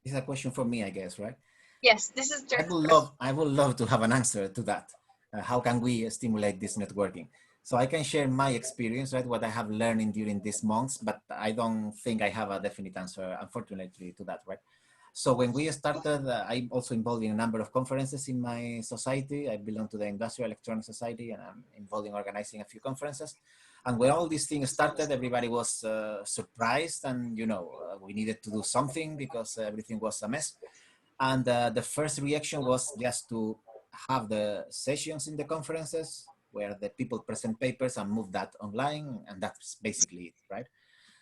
This is a question for me, I guess, right? Yes, this is direct. I would love to have an answer to that. How can we stimulate this networking? So I can share my experience, right? What I have learned during these months, but I don't think I have a definite answer, unfortunately, to that, right? So when we started, I'm also involved in a number of conferences in my society. I belong to the Industrial Electronics Society, and I'm involved in organizing a few conferences. And when all these things started, everybody was surprised, and we needed to do something because everything was a mess. And the first reaction was just to have the sessions in the conferences where the people present papers and move that online, and that's basically it, right?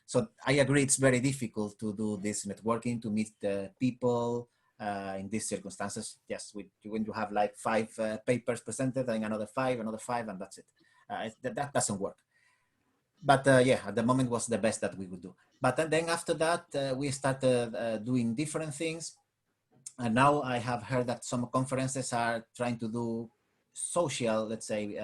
So I agree it's very difficult to do this networking, to meet the people in these circumstances. Yes, when you have like 5 papers presented and another 5, and that's it. That doesn't work. But yeah, at the moment was the best that we could do. But then after that, we started doing different things. And now I have heard that some conferences are trying to do social, let's say,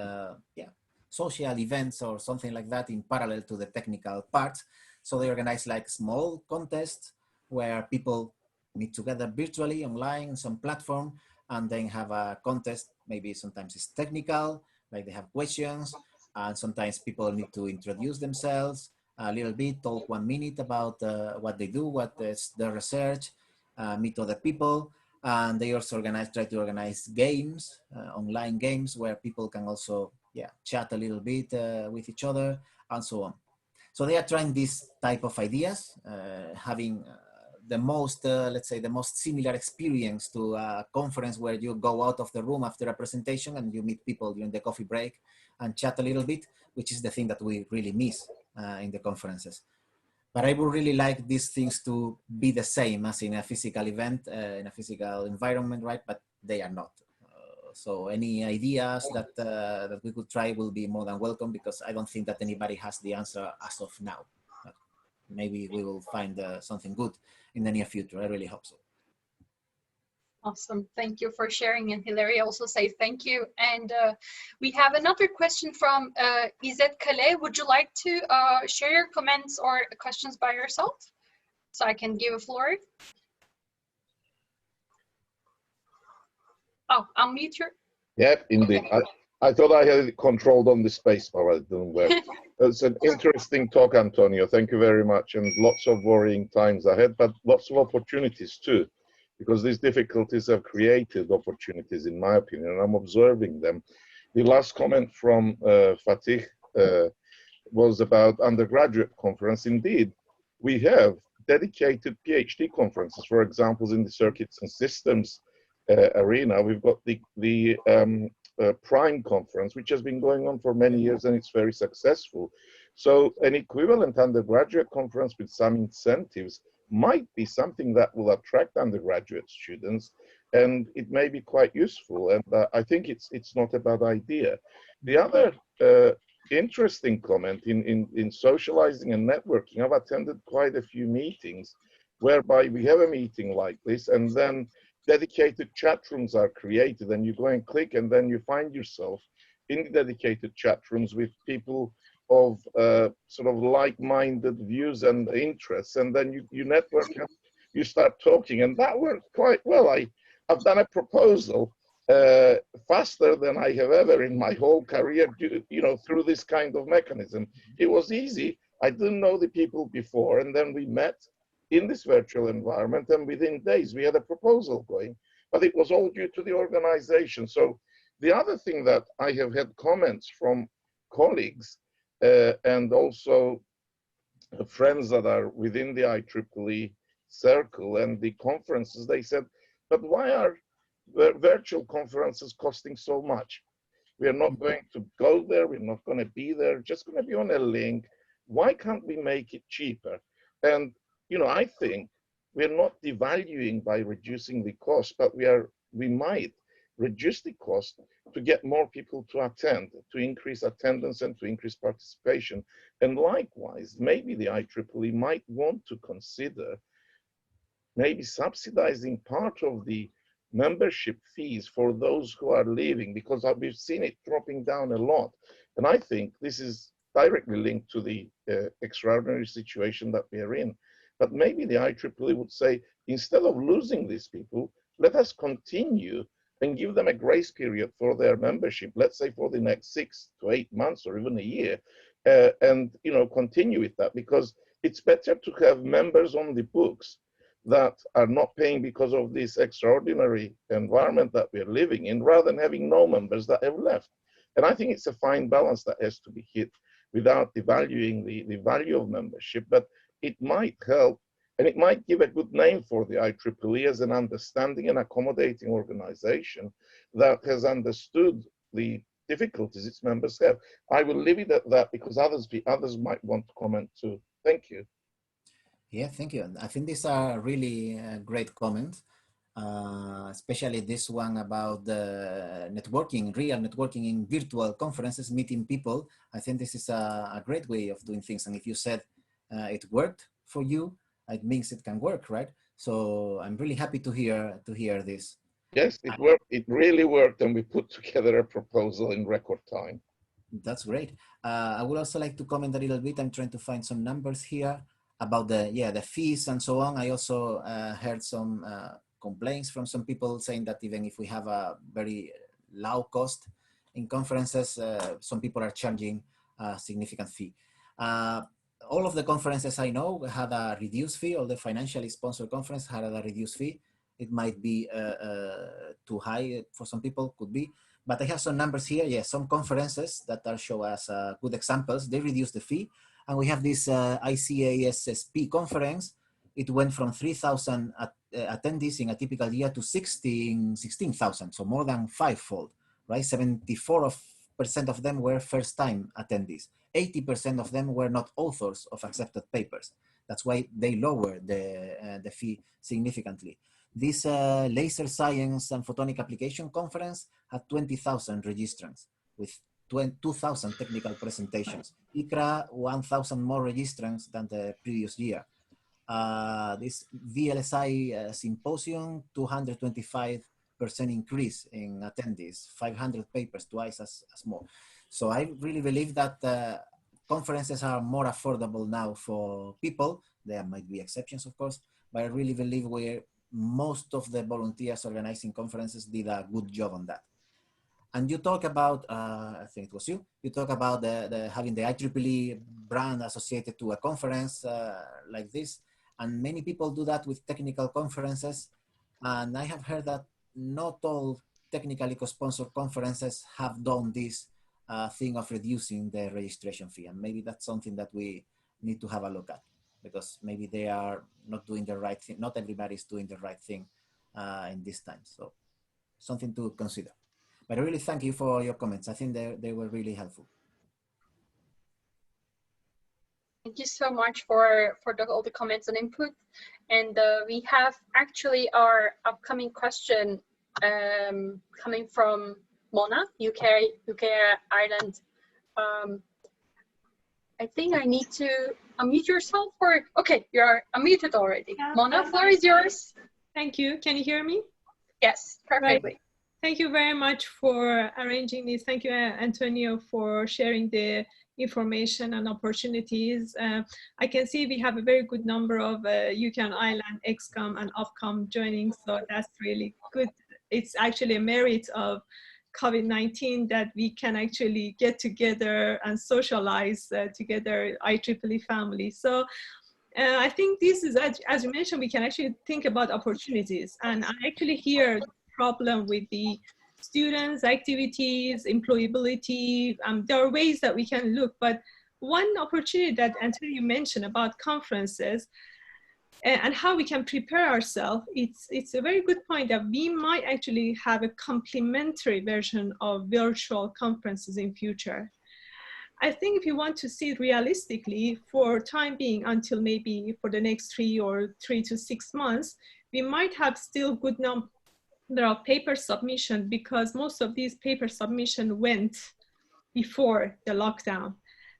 social events or something like that in parallel to the technical parts. So they organize like small contests where people meet together virtually online on some platform and then have a contest. Maybe sometimes it's technical, like they have questions, and sometimes people need to introduce themselves a little bit, talk 1 minute about what they do, what is their research, meet other people. And they also try to organize games, online games, where people can also chat a little bit with each other and so on. So they are trying this type of ideas, having the most, let's say, the most similar experience to a conference where you go out of the room after a presentation and you meet people during the coffee break and chat a little bit, which is the thing that we really miss in the conferences. But I would really like these things to be the same as in a physical event, in a physical environment, right? But they are not. So any ideas that that we could try will be more than welcome, because I don't think that anybody has the answer as of now. But maybe we will find something good in the near future. I really hope so. Awesome. Thank you for sharing. And Hilary also say thank you. And we have another question from Izet Calais. Would you like to share your comments or questions by yourself? So I can give a floor. Oh, unmute your. Yep, indeed. I thought I had it controlled on the space bar. It didn't work. It's an interesting talk, Antonio. Thank you very much. And lots of worrying times ahead, but lots of opportunities too, because these difficulties have created opportunities, in my opinion, and I'm observing them. The last comment from Fatih was about undergraduate conference. Indeed, we have dedicated PhD conferences, for example, in the circuits and systems arena. We've got the Prime conference, which has been going on for many years, and it's very successful. So an equivalent undergraduate conference with some incentives might be something that will attract undergraduate students, and it may be quite useful. And I think it's not a bad idea. The other interesting comment in socializing and networking, I've attended quite a few meetings whereby we have a meeting like this, and then dedicated chat rooms are created, and you go and click, and then you find yourself in the dedicated chat rooms with people of sort of like-minded views and interests, and then you network and you start talking, and that worked quite well. I've done a proposal faster than I have ever in my whole career, through this kind of mechanism. It was easy. I didn't know the people before, and then we met in this virtual environment, and within days we had a proposal going, but it was all due to the organization. So the other thing that I have had comments from colleagues and also friends that are within the IEEE circle and the conferences, they said, but why are virtual conferences costing so much? We are not going to go there, we're not going to be there, just going to be on a link. Why can't we make it cheaper? And I think we're not devaluing by reducing the cost, but we might reduce the cost to get more people to attend, to increase attendance and to increase participation. And likewise, maybe the IEEE might want to consider maybe subsidizing part of the membership fees for those who are leaving, because we've seen it dropping down a lot. And I think this is directly linked to the extraordinary situation that we are in. But maybe the IEEE would say, instead of losing these people, let us continue and give them a grace period for their membership, let's say for the next 6 to 8 months or even a year, and continue with that, because it's better to have members on the books that are not paying because of this extraordinary environment that we're living in, rather than having no members that have left. And I think it's a fine balance that has to be hit without devaluing the value of membership, but it might help, and it might give a good name for the IEEE as an understanding and accommodating organization that has understood the difficulties its members have. I will leave it at that, because others might want to comment too. Thank you. Yeah, thank you. I think these are really great comments, especially this one about the networking, real networking in virtual conferences, meeting people. I think this is a great way of doing things. And if you said it worked for you, it means it can work, right? So I'm really happy to hear this. Yes, it worked. It really worked, and we put together a proposal in record time. That's great. I would also like to comment a little bit. I'm trying to find some numbers here about the fees and so on. I also heard some complaints from some people saying that even if we have a very low cost in conferences, some people are charging a significant fee. All of the conferences I know had a reduced fee. All the financially sponsored conference had a reduced fee. It might be too high for some people, could be. But I have some numbers here. Yes, some conferences that are show as good examples, they reduced the fee. And we have this ICASSP conference. It went from 3,000 attendees in a typical year to 16,000, so more than fivefold, right? 74% of them were first-time attendees. 80% of them were not authors of accepted papers. That's why they lowered the fee significantly. This laser science and photonic application conference had 20,000 registrants with 2,000 technical presentations. ICRA, 1,000 more registrants than the previous year. This VLSI symposium, 225% increase in attendees, 500 papers, twice as more. So I really believe that conferences are more affordable now for people. There might be exceptions, of course, but I really believe most of the volunteers organizing conferences did a good job on that. And you talk about, I think it was you talk about having the IEEE brand associated to a conference like this. And many people do that with technical conferences. And I have heard that not all technically co-sponsored conferences have done this thing of reducing the registration fee. And maybe that's something that we need to have a look at, because maybe they are not doing the right thing. Not everybody's doing the right thing in this time. So something to consider. But I really thank you for your comments. I think they were really helpful. Thank you so much for all the comments and input. And we have actually our upcoming question coming from Mona, UK, Ireland. I think I need to unmute yourself, or okay, you're unmuted already. Yeah, Mona, floor is yours. Thank you. Can you hear me? Yes, perfectly. Right. Thank you very much for arranging this. Thank you, Antonio, for sharing the information and opportunities. I can see we have a very good number of UK and Ireland, XCOM and Ofcom joining, so that's really good. It's actually a merit of COVID-19 that we can actually get together and socialize together, IEEE family. So I think this is, as you mentioned, we can actually think about opportunities. And I actually hear the problem with the students, activities, employability. There are ways that we can look, but one opportunity that Antonio mentioned about conferences and how we can prepare ourselves, it's a very good point that we might actually have a complementary version of virtual conferences in future. I think if you want to see it realistically for time being until maybe for the next 3 to 6 months, we might have still good number of paper submission because most of these paper submission went before the lockdown.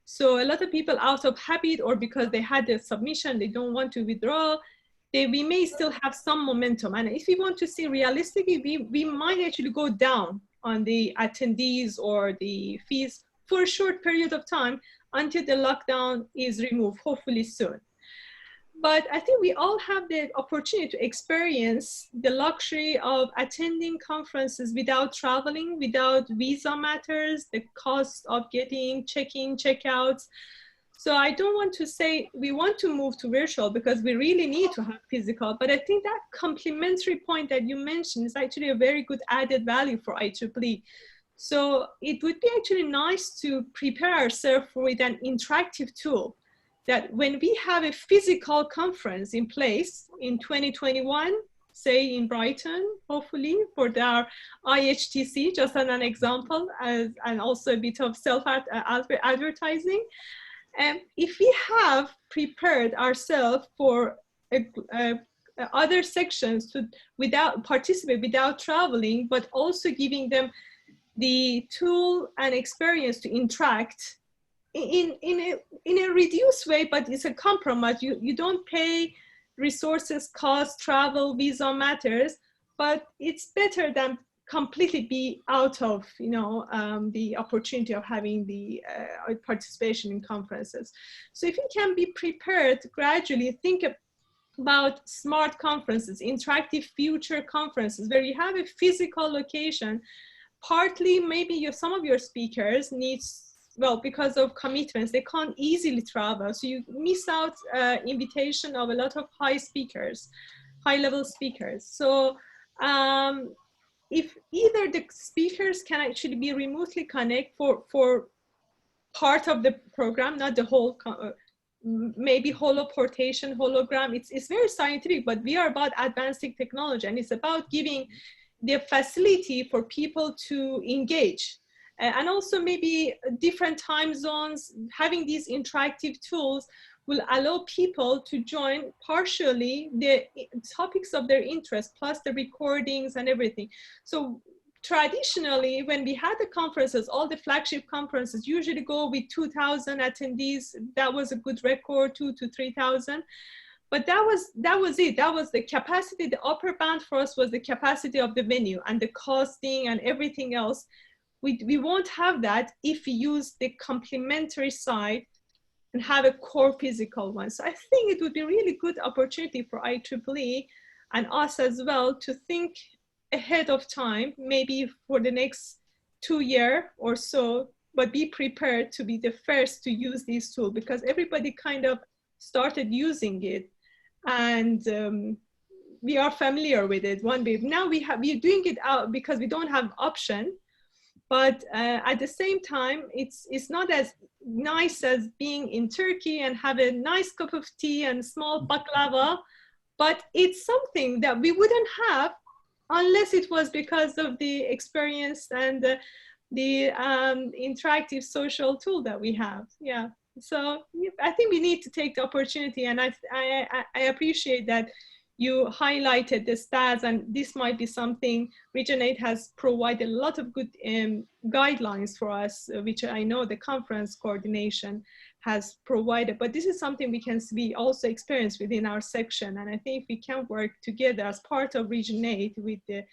So a lot of people out of habit or because they had the submission, they don't want to withdraw, we may still have some momentum. And if we want to see realistically, we might actually go down on the attendees or the fees for a short period of time until the lockdown is removed, hopefully soon. But I think we all have the opportunity to experience the luxury of attending conferences without traveling, without visa matters, the cost of getting check-in, check-outs. So I don't want to say we want to move to virtual because we really need to have physical, but I think that complementary point that you mentioned is actually a very good added value for IEEE. So it would be actually nice to prepare ourselves with an interactive tool that when we have a physical conference in place in 2021, say in Brighton, hopefully for our IHTC, just as an example, and also a bit of self-advertising. If we have prepared ourselves for other sections to participate without traveling, but also giving them the tool and experience to interact in a reduced way, but it's a compromise. You don't pay resources, cost, travel, visa matters, but it's better than completely be out of the opportunity of having the participation in conferences. So if you can be prepared gradually, think about smart conferences, interactive future conferences where you have a physical location. Partly maybe some of your speakers needs, well, because of commitments, they can't easily travel. So you miss out invitation of a lot of high-level speakers. So if either the speakers can actually be remotely connect for part of the program, not the whole, maybe holoportation, hologram, it's very scientific, but we are about advancing technology and it's about giving the facility for people to engage. And also maybe different time zones, having these interactive tools will allow people to join partially the topics of their interest, plus the recordings and everything. So traditionally, when we had the conferences, all the flagship conferences usually go with 2,000 attendees. That was a good record, 2,000 to 3,000. But that was it. That was the capacity. The upper band for us was the capacity of the venue and the costing and everything else. We won't have that if we use the complementary side and have a core physical one. So I think it would be a really good opportunity for IEEE and us as well to think ahead of time, maybe for the next 2 years or so, but be prepared to be the first to use this tool because everybody kind of started using it and we are familiar with it. Now we're doing it out because we don't have option. But at the same time, it's not as nice as being in Turkey and have a nice cup of tea and small baklava, but it's something that we wouldn't have unless it was because of the experience and the interactive social tool that we have. Yeah, so I think we need to take the opportunity, and I appreciate that you highlighted the stats, and this might be something Region 8 has provided a lot of good guidelines for us, which I know the conference coordination has provided, but this is something we also experience within our section. And I think we can work together as part of Region 8 with the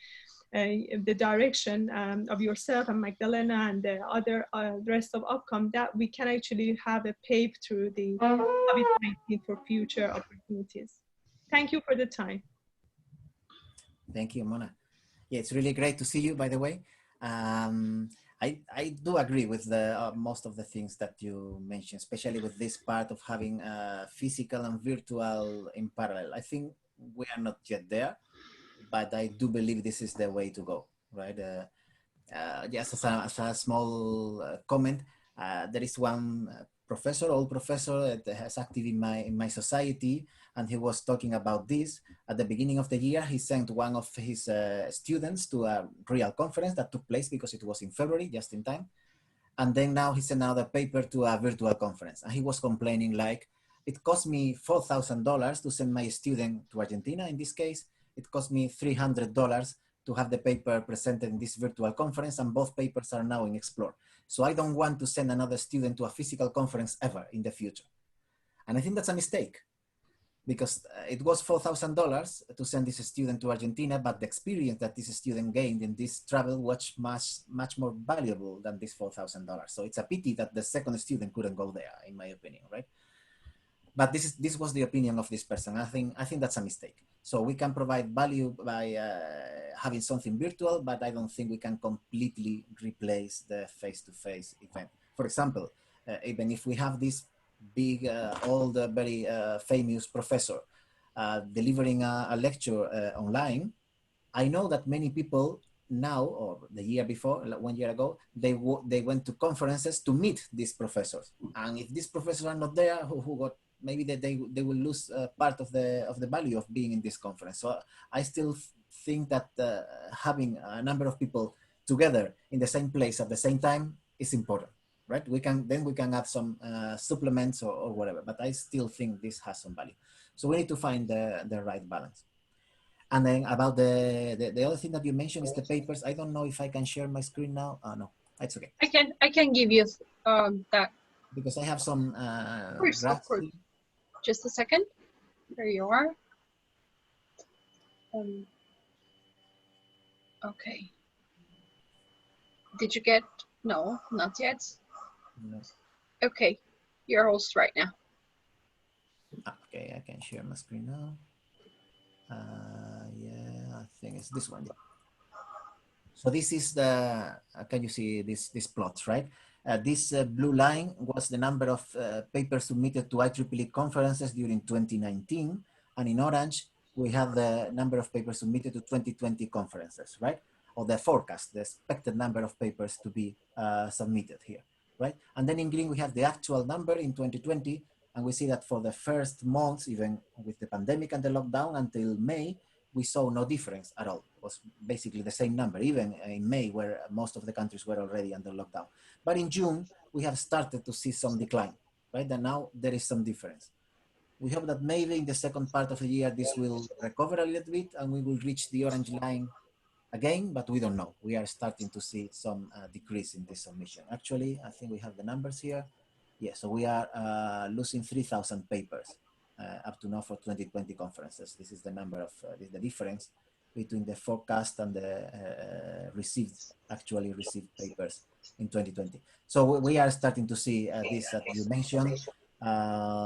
the direction of yourself and Magdalena and the other rest of Upcom, that we can actually have a pave through the COVID-19 for future opportunities. Thank you for the time. Thank you, Mona. Yeah, it's really great to see you, by the way. I do agree with the most of the things that you mentioned, especially with this part of having physical and virtual in parallel. I think we are not yet there, but I do believe this is the way to go, right? Just as a small comment, there is one old professor that is active in my society, and he was talking about this. At the beginning of the year, he sent one of his students to a real conference that took place because it was in February, just in time. And then now he sent another paper to a virtual conference. And he was complaining like, it cost me $4,000 to send my student to Argentina. In this case, it cost me $300 to have the paper presented in this virtual conference, and both papers are now in Explore. So I don't want to send another student to a physical conference ever in the future. And I think that's a mistake, because it was $4,000 to send this student to Argentina, but the experience that this student gained in this travel was much more valuable than this $4,000. So it's a pity that the second student couldn't go there, in my opinion, right? But this was the opinion of this person. I think that's a mistake. So we can provide value by having something virtual, but I don't think we can completely replace the face-to-face event. For example, even if we have this big, old, very famous professor delivering a lecture online, I know that many people now, or the year before, 1 year ago, they went to conferences to meet these professors. And if these professors are not there, maybe they will lose part of the value of being in this conference. So I still think that having a number of people together in the same place at the same time is important, right? We can add some supplements or whatever, but I still think this has some value. So we need to find the right balance. And then about the other thing that you mentioned is the papers. I don't know if I can share my screen now. No, it's okay. I can give you that. Because I have some of course. Just a second. There you are. Okay. Did you get? No, not yet. No. Okay, you're host right now. Okay, I can share my screen now. Yeah, I think it's this one. So this is the, can you see this plot, right? This blue line was the number of papers submitted to IEEE conferences during 2019. And in orange, we have the number of papers submitted to 2020 conferences, right? Or the forecast, the expected number of papers to be submitted here, right? And then in green, we have the actual number in 2020. And we see that for the first months, even with the pandemic and the lockdown until May, we saw no difference at all. It was basically the same number, even in May, where most of the countries were already under lockdown. But in June, we have started to see some decline, right? And now there is some difference. We hope that maybe in the second part of the year, this will recover a little bit and we will reach the orange line again, but we don't know. We are starting to see some decrease in this submission. Actually, I think we have the numbers here. Yeah, so we are losing 3,000 papers up to now for 2020 conferences. This is the number of, the difference between the forecast and the actually received papers in 2020. So we are starting to see this that you mentioned.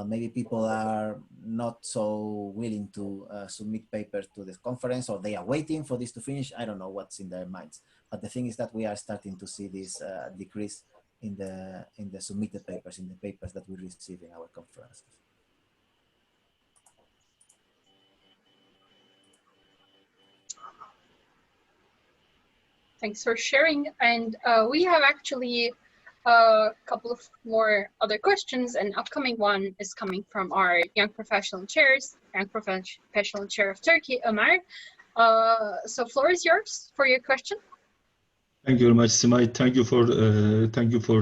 Maybe people are not so willing to submit papers to this conference, or they are waiting for this to finish. I don't know what's in their minds. But the thing is that we are starting to see this decrease in the submitted papers, in the papers that we receive in our conferences. Thanks for sharing. And we have actually a couple of more other questions. An upcoming one is coming from our Young Professional Chair of Turkey, Ömer. So floor is yours for your question. Thank you very much, Simay. Thank you for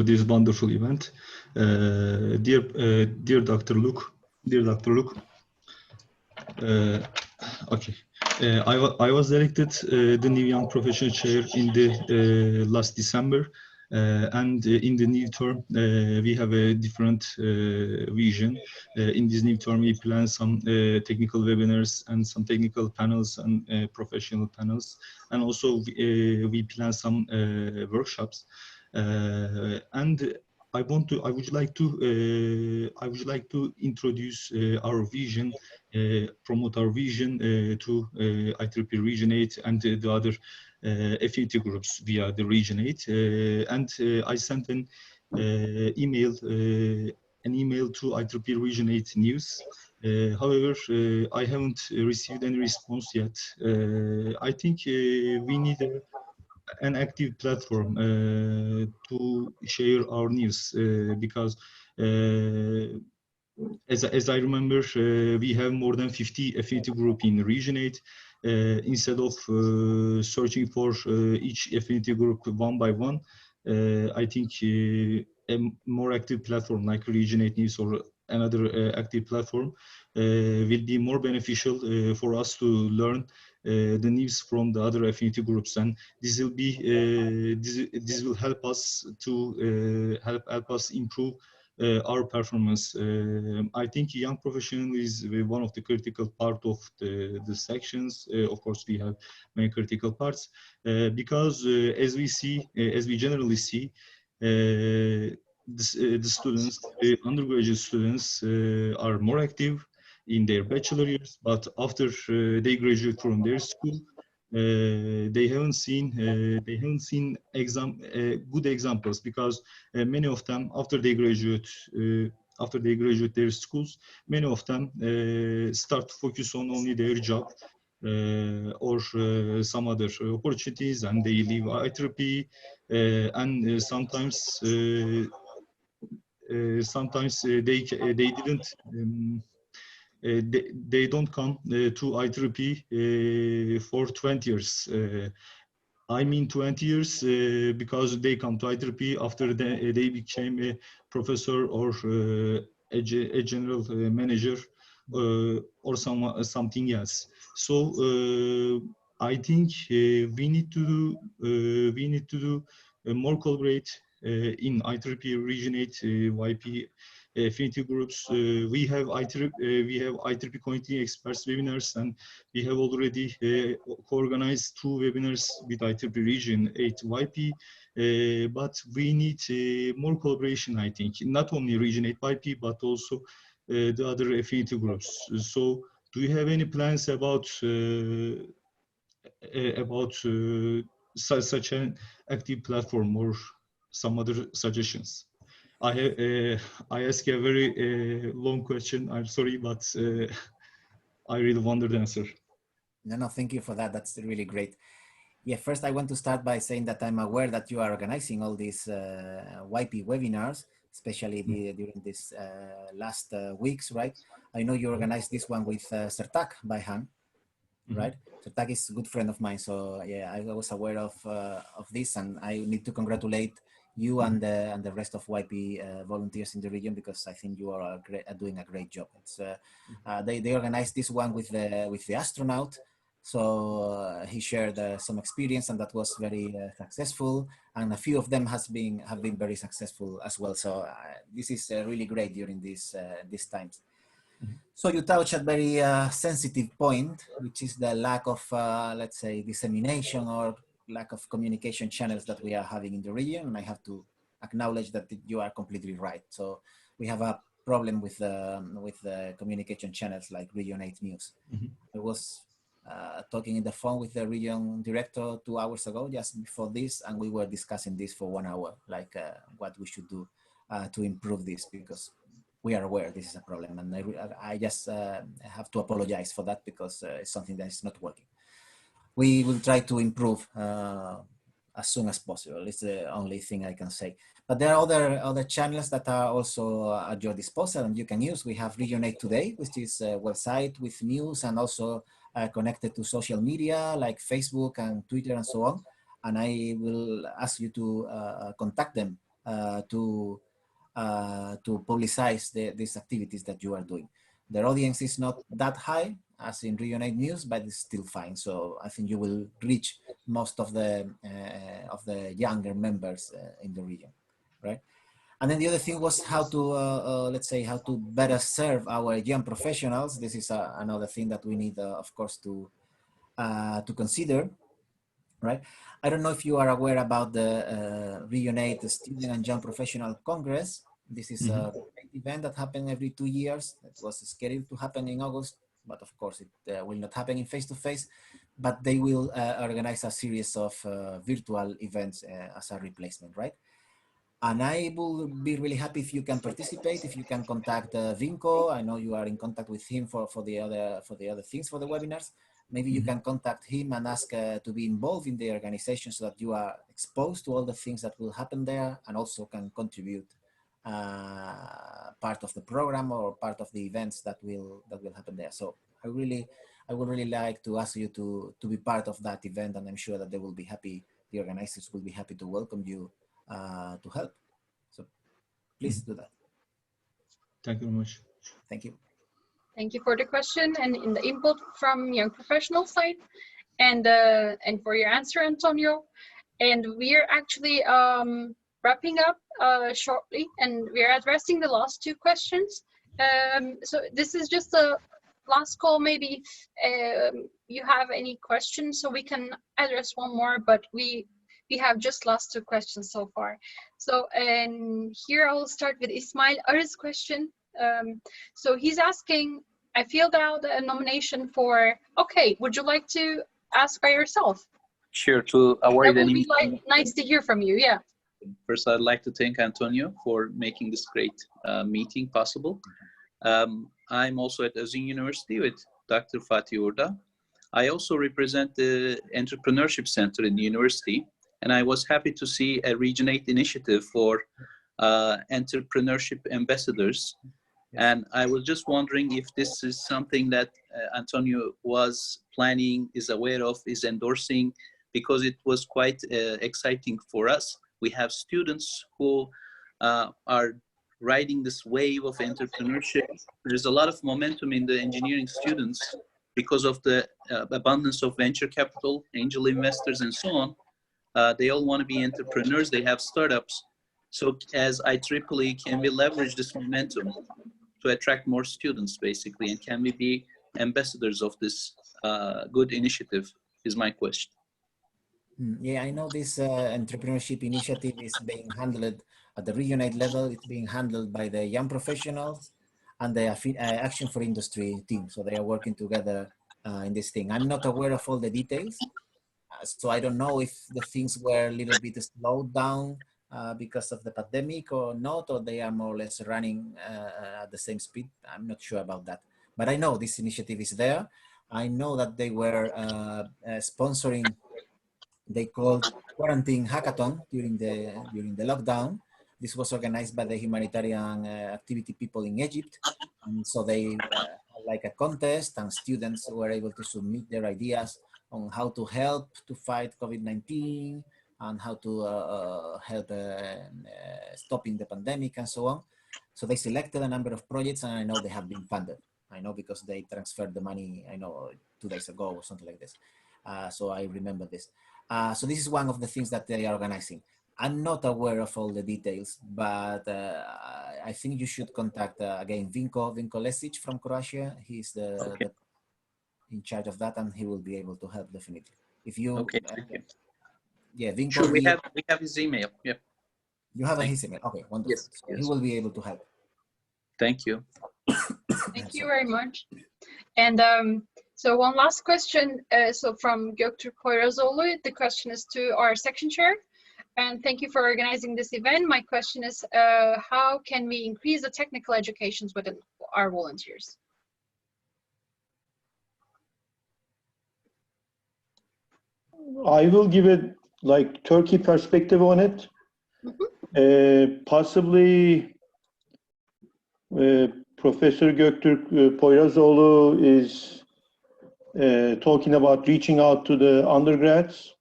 this wonderful event. Dear Dr. Luke, okay. I was elected the new Young Professional Chair in the last December. And in the new term, we have a different vision. In this new term, we plan some technical webinars and some technical panels and professional panels. And also we plan some workshops. And I would like to introduce our vision, promote our vision to IEEE Region 8 and the other affinity groups via the Region 8. And I sent an email to IEEE Region 8 News. However, I haven't received any response yet. I think we need an active platform to share our news because as I remember, we have more than 50 affinity group in Region 8. Instead of searching for each affinity group one by one, I think a more active platform like Region 8 News or another active platform will be more beneficial for us to learn the news from the other affinity groups, and this will be this will help us to help us improve our performance. I think young professional is one of the critical part of the sections. Of course, we have many critical parts because as we generally see, the students, undergraduate students are more active in their bachelor years, but after they graduate from their school, they haven't seen good examples because many of them after they graduate their schools, many of them start to focus on only their job or some other opportunities, and they leave IEEE, and sometimes they didn't. They don't come to IEEE for 20 years. I mean 20 years because they come to IEEE after they became a professor or a general manager or something else. So I think we need to do more collaborate in IEEE Region 8 YP affinity groups. We have IEEE community experts webinars, and we have already organized 2 webinars with IEEE Region 8 YP, but we need more collaboration, I think, not only Region 8 YP, but also the other affinity groups. So do you have any plans about such an active platform or some other suggestions? I ask a very long question. I'm sorry, but I really wonder the answer. No, thank you for that. That's really great. Yeah, first I want to start by saying that I'm aware that you are organizing all these YP webinars, especially during these last weeks, right? I know you organized this one with Sertak by hand, right? Sertak is a good friend of mine, so yeah, I was aware of this, and I need to congratulate you and the rest of YP volunteers in the region, because I think you are doing a great job. It's they organized this one with the astronaut. So he shared some experience, and that was very successful. And a few of them have been very successful as well. So this is really great during these times. So you touch a very sensitive point, which is the lack of, let's say, dissemination or lack of communication channels that we are having in the region. And I have to acknowledge that you are completely right. So we have a problem with the communication channels like Region 8 News. I was talking in the phone with the region director 2 hours ago, just before this, and we were discussing this for 1 hour, like what we should do to improve this, because we are aware this is a problem, and I just have to apologize for that, because it's something that is not working. We will try to improve as soon as possible. It's the only thing I can say. But there are other channels that are also at your disposal and you can use. We have Region 8 Today, which is a website with news and also connected to social media like Facebook and Twitter and so on. And I will ask you to contact them to publicize these activities that you are doing. Their audience is not that high as in Region 8 News, but it's still fine. So I think you will reach most of the younger members in the region, right? And then the other thing was how to, let's say, how to better serve our young professionals. This is another thing that we need, of course, to consider, right? I don't know if you are aware about the Region 8 Student and Young Professional Congress. This is a great event that happens every 2 years. It was scheduled to happen in August, but of course it will not happen in face-to-face, but they will organize a series of virtual events as a replacement, right? And I will be really happy if you can participate, if you can contact Vinco. I know you are in contact with him for the other things, for the webinars. Maybe you can contact him and ask to be involved in the organization so that you are exposed to all the things that will happen there and also can contribute part of the program or part of the events that will happen there. So I would really like to ask you to be part of that event, and I'm sure that they will be happy, the organizers will be happy to welcome you to help. So please do that. Thank you very much. Thank you. Thank you for the question and in the input from young professional side, and for your answer, Antonio. And we're actually wrapping up shortly, and we're addressing the last two questions. So this is just a last call. Maybe you have any questions, so we can address one more, but we have just last two questions so far. So, and here I'll start with Ismail Ar's question. So he's asking, I filled out a nomination for, okay, would you like to ask by yourself? Sure, to avoid that would any... be nice to hear from you, yeah. First, I'd like to thank Antonio for making this great meeting possible. I'm also at Özün University with Dr. Fatih Urda. I also represent the Entrepreneurship Center in the university, and I was happy to see a Region 8 initiative for entrepreneurship ambassadors. And I was just wondering if this is something that Antonio was planning, is aware of, is endorsing, because it was quite exciting for us. We have students who are riding this wave of entrepreneurship. There's a lot of momentum in the engineering students because of the abundance of venture capital, angel investors, and so on. They all want to be entrepreneurs. They have startups. So as IEEE, can we leverage this momentum to attract more students, basically? And can we be ambassadors of this good initiative, is my question. Yeah, I know this entrepreneurship initiative is being handled at the Region 8 level. It's being handled by the young professionals and the Action for Industry team. So they are working together in this thing. I'm not aware of all the details. So I don't know if the things were a little bit slowed down because of the pandemic or not, or they are more or less running at the same speed. I'm not sure about that. But I know this initiative is there. I know that they were sponsoring, they called Quarantine Hackathon during the lockdown. This was organized by the humanitarian activity people in Egypt. And so they had like a contest, and students were able to submit their ideas on how to help to fight COVID-19 and how to help stopping the pandemic and so on. So they selected a number of projects, and I know they have been funded. I know because they transferred the money, I know 2 days ago or something like this. So I remember this. So this is one of the things that they are organizing. I'm not aware of all the details, but I think you should contact, again, Vinco Lesic from Croatia. He's the in charge of that, and he will be able to help definitely. If you, okay, thank you. Yeah, Vinco. Sure, we have his email. Yeah. You have his email. Okay, wonderful. Yes, so yes. He will be able to help. Thank you. Thank you very much. And so one last question. So from Göktuğ Poyrazoğlu, the question is to our section chair. And thank you for organizing this event. My question is, how can we increase the technical educations within our volunteers? I will give it like Turkey perspective on it. Possibly Professor Göktuğ Poyrazoğlu is talking about reaching out to the undergrads.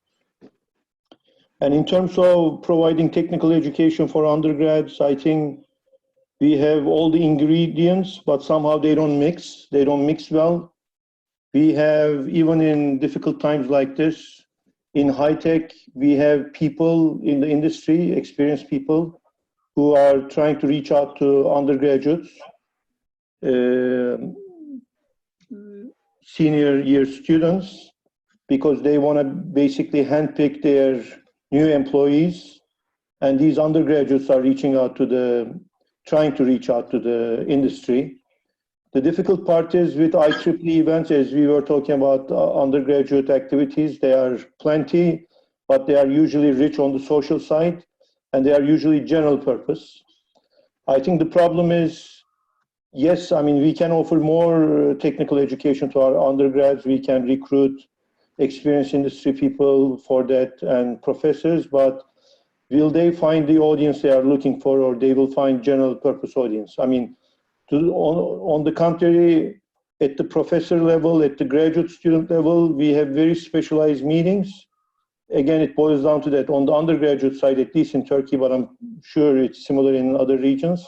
And in terms of providing technical education for undergrads, I think we have all the ingredients, but somehow they don't mix. They don't mix well. We have, even in difficult times like this, In high tech, we have people in the industry, experienced people, who are trying to reach out to undergraduates, senior year students, because they want to basically handpick their new employees. And these undergraduates are trying to reach out to the industry. The difficult part is with IEEE events, as we were talking about undergraduate activities, they are plenty, but they are usually rich on the social side, and they are usually general purpose. I think the problem is, yes, I mean, we can offer more technical education to our undergrads. We can recruit experienced industry people for that and professors, but will they find the audience they are looking for, or they will find general purpose audience? I mean, on the contrary, at the professor level, at the graduate student level, we have very specialized meetings. Again, it boils down to that. On the undergraduate side, at least in Turkey, but I'm sure it's similar in other regions,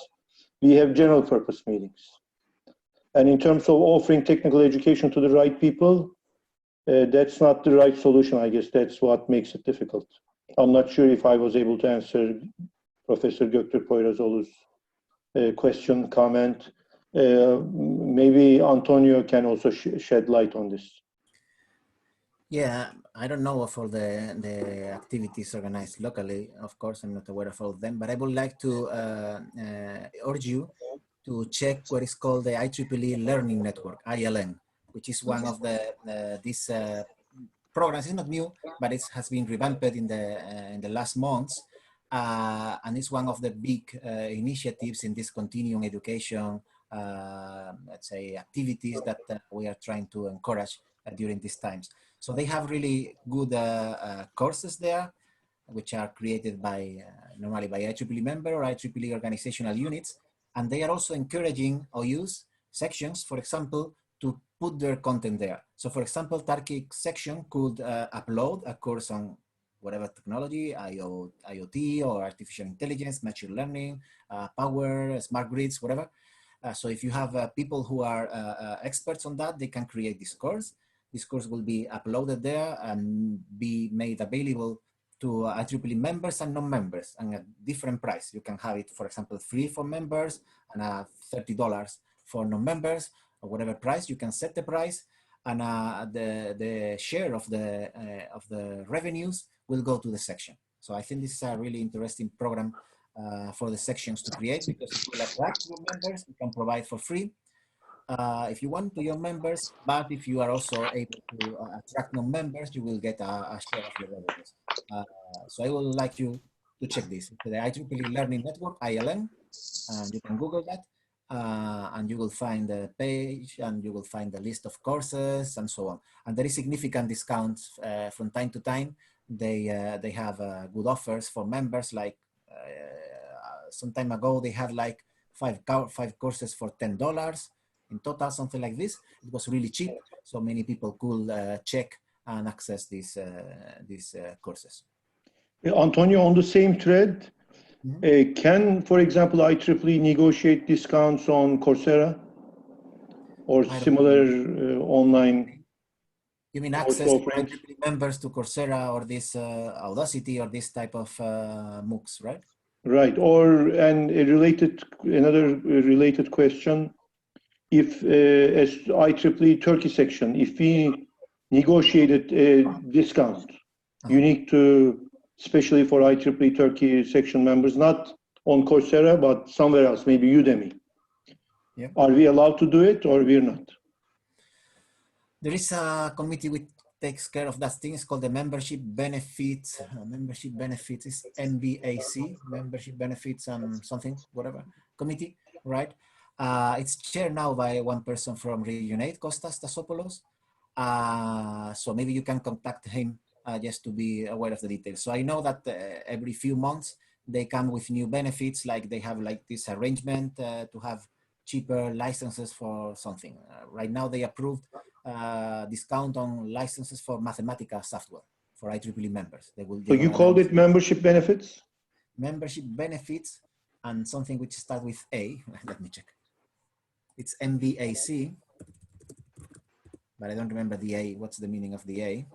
we have general purpose meetings. And in terms of offering technical education to the right people, that's not the right solution, I guess. That's what makes it difficult. I'm not sure if I was able to answer Professor Göktürk Poyrazoğlu's question, comment. Maybe Antonio can also shed light on this. Yeah, I don't know of all the activities organized locally. Of course, I'm not aware of all of them, but I would like to urge you to check what is called the IEEE Learning Network, ILN, which is one of these programs. It's not new, but it has been revamped in the last months. And it's one of the big initiatives in this continuing education, let's say, activities that we are trying to encourage during these times. So they have really good courses there, which are created by normally by IEEE member or IEEE organizational units. And they are also encouraging OUs sections, for example, to put their content there. So for example, Turkey section could upload a course on whatever technology, IoT or artificial intelligence, machine learning, power, smart grids, whatever. So if you have people who are experts on that, they can create this course. This course will be uploaded there and be made available to IEEE members and non-members, and a different price. You can have it, for example, free for members and $30 for non-members, or whatever price. You can set the price, and the share of the revenues will go to the section. So I think this is a really interesting program for the sections to create, because it will attract your members. You can provide for free if you want to your members, but if you are also able to attract non-members, you will get a share of the revenues. So I would like you to check this. The IEEE Learning Network, ILN, and you can Google that, and you will find the page, and you will find the list of courses and so on. And there is significant discounts from time to time. They have good offers for members. Like some time ago, they had like five courses for $10 in total, something like this. It was really cheap, so many people could check and access these courses. Antonio, on the same thread, can, for example, IEEE negotiate discounts on Coursera or similar online? You mean access for IEEE members to Coursera or this Audacity or this type of MOOCs, right? Right. Or another related question. If as IEEE Turkey section, if we negotiated a discount unique to, especially for IEEE Turkey section members, not on Coursera, but somewhere else, maybe Udemy. Yeah. Are we allowed to do it, or we're not? There is a committee which takes care of that thing. It's called the Membership Benefits. Membership Benefits is MBAC, Membership Benefits and something, whatever, committee, right? It's chaired now by one person from Region 8, Kostas Tasopoulos. So maybe you can contact him just to be aware of the details. So I know that every few months they come with new benefits, like they have like this arrangement to have cheaper licenses for something. Right now they approved discount on licenses for Mathematica software for IEEE members. So you called it membership benefits? Membership benefits and something which starts with A. Let me check. It's MBAC, but I don't remember the A. What's the meaning of the A?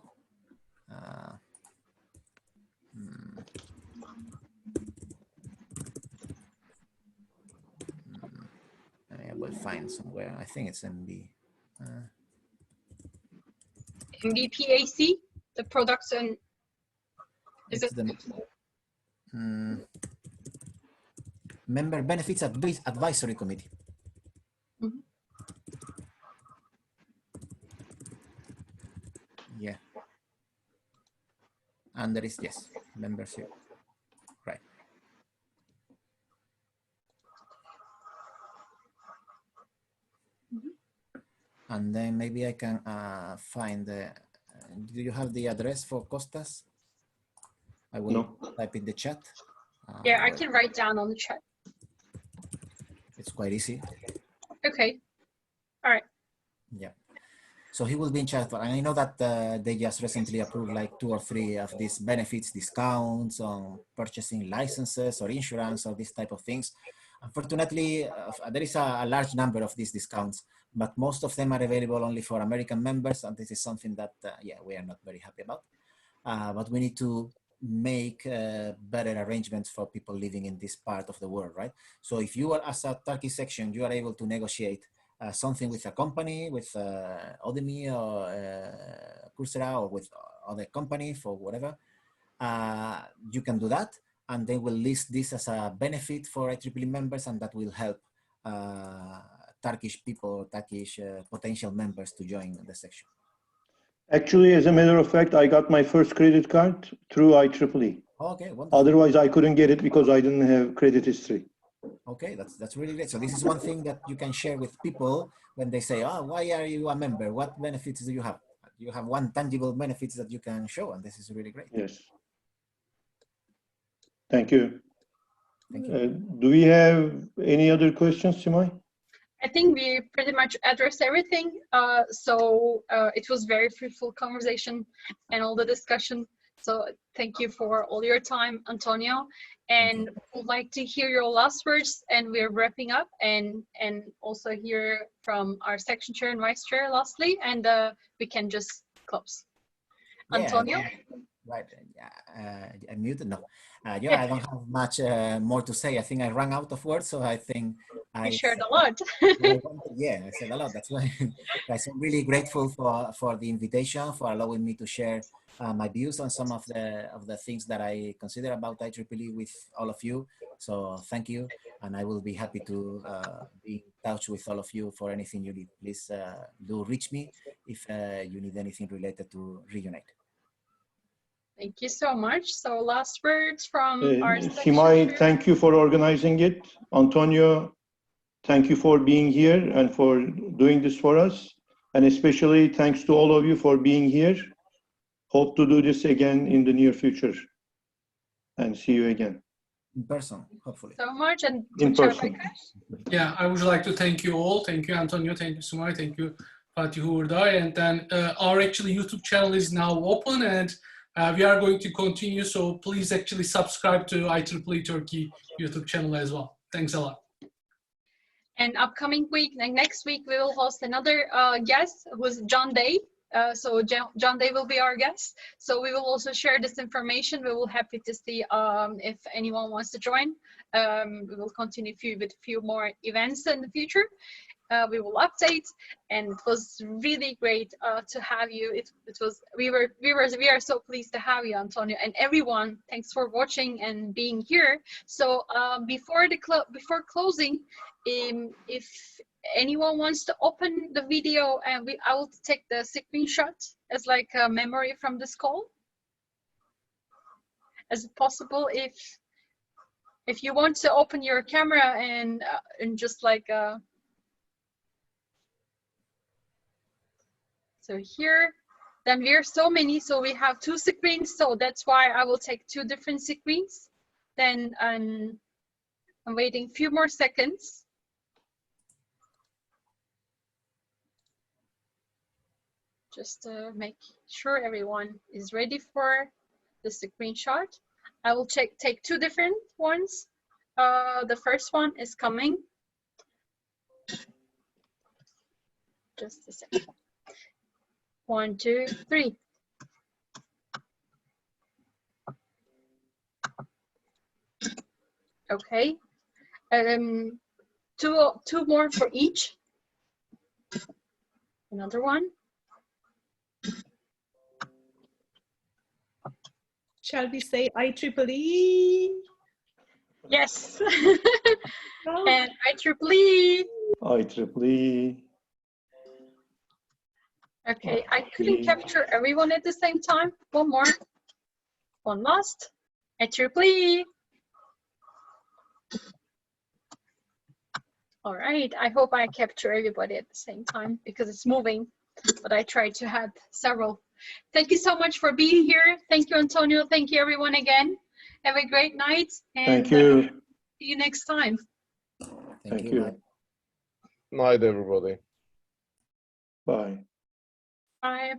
I will find somewhere. I think it's MB. MBPAC, the products and is It's it the Member Benefits Advisory Committee. Mhm. Yeah. And there is, yes, membership. Right. And then maybe I can find the, do you have the address for Costas? I will type in the chat. Yeah, I can write down on the chat. It's quite easy. Okay. All right. Yeah. So he will be in charge. And I know that they just recently approved like 2 or 3 of these benefits, discounts on purchasing licenses or insurance or this type of things. Unfortunately, there is a large number of these discounts, but most of them are available only for American members. And this is something that, yeah, we are not very happy about. But we need to make better arrangements for people living in this part of the world, right? So if you are, as a Turkey section, you are able to negotiate something with a company, with Udemy or Coursera or with other company for whatever, you can do that. And they will list this as a benefit for IEEE members, and that will help Turkish people, Turkish potential members to join the section. Actually, as a matter of fact, I got my first credit card through IEEE. Okay, wonderful. Otherwise, I couldn't get it because I didn't have credit history. Okay, that's really great. So this is one thing that you can share with people when they say, oh, why are you a member? What benefits do you have? You have one tangible benefits that you can show, and this is really great. Yes. Thank you. Thank you. Do we have any other questions, Simay? I think we pretty much addressed everything. It was very fruitful conversation and all the discussion. So thank you for all your time, Antonio. And would like to hear your last words. And we're wrapping up, and also hear from our section chair and vice chair lastly, and we can just close. Yeah, Antonio. Right. I'm muted. No. Yeah, I don't have much more to say. I think I ran out of words, so I think I shared a lot. Yeah, I said a lot. That's why I'm really grateful for the invitation, for allowing me to share my views on some of the things that I consider about IEEE with all of you. So thank you, and I will be happy to be in touch with all of you for anything you need. Please do reach me if you need anything related to Reunite. Thank you so much. So last words from our Simay, thank you for organizing it. Antonio, thank you for being here and for doing this for us. And especially thanks to all of you for being here. Hope to do this again in the near future. And see you again. In person, hopefully. So much, and in person. Yeah, I would like to thank you all. Thank you, Antonio. Thank you, Sumay. Thank you, Fatih Hurday. And then our actually YouTube channel is now open, and we are going to continue. So please actually subscribe to IEEE Turkey YouTube channel as well. Thanks a lot. And upcoming week, next week, we will host another guest, who's John Day. So John Day will be our guest. So we will also share this information. We will happy to see if anyone wants to join. We will continue with a few more events in the future. We will update, and it was really great to have you. We are so pleased to have you, Antonio, and everyone. Thanks for watching and being here. So before closing, if anyone wants to open the video, and I will take the screenshot as like a memory from this call. Is it possible if you want to open your camera and just like so here, then we are so many, so we have 2 screens, so that's why I will take 2 different screens. Then I'm waiting a few more seconds. Just to make sure everyone is ready for the screenshot. I will take 2 different ones. The first one is coming. Just a second. 1, 2, 3. Okay. Two more for each. Another one. Shall we say IEEE? Yes. Oh. And IEEE. IEEE. Okay, I couldn't capture everyone at the same time. One more. One last. IEEE. All right, I hope I capture everybody at the same time because it's moving, but I tried to have several. Thank you so much for being here. Thank you, Antonio. Thank you, everyone, again. Have a great night. And Thank you. see you next time. Thank you. Bye. Night, everybody. Bye. Bye.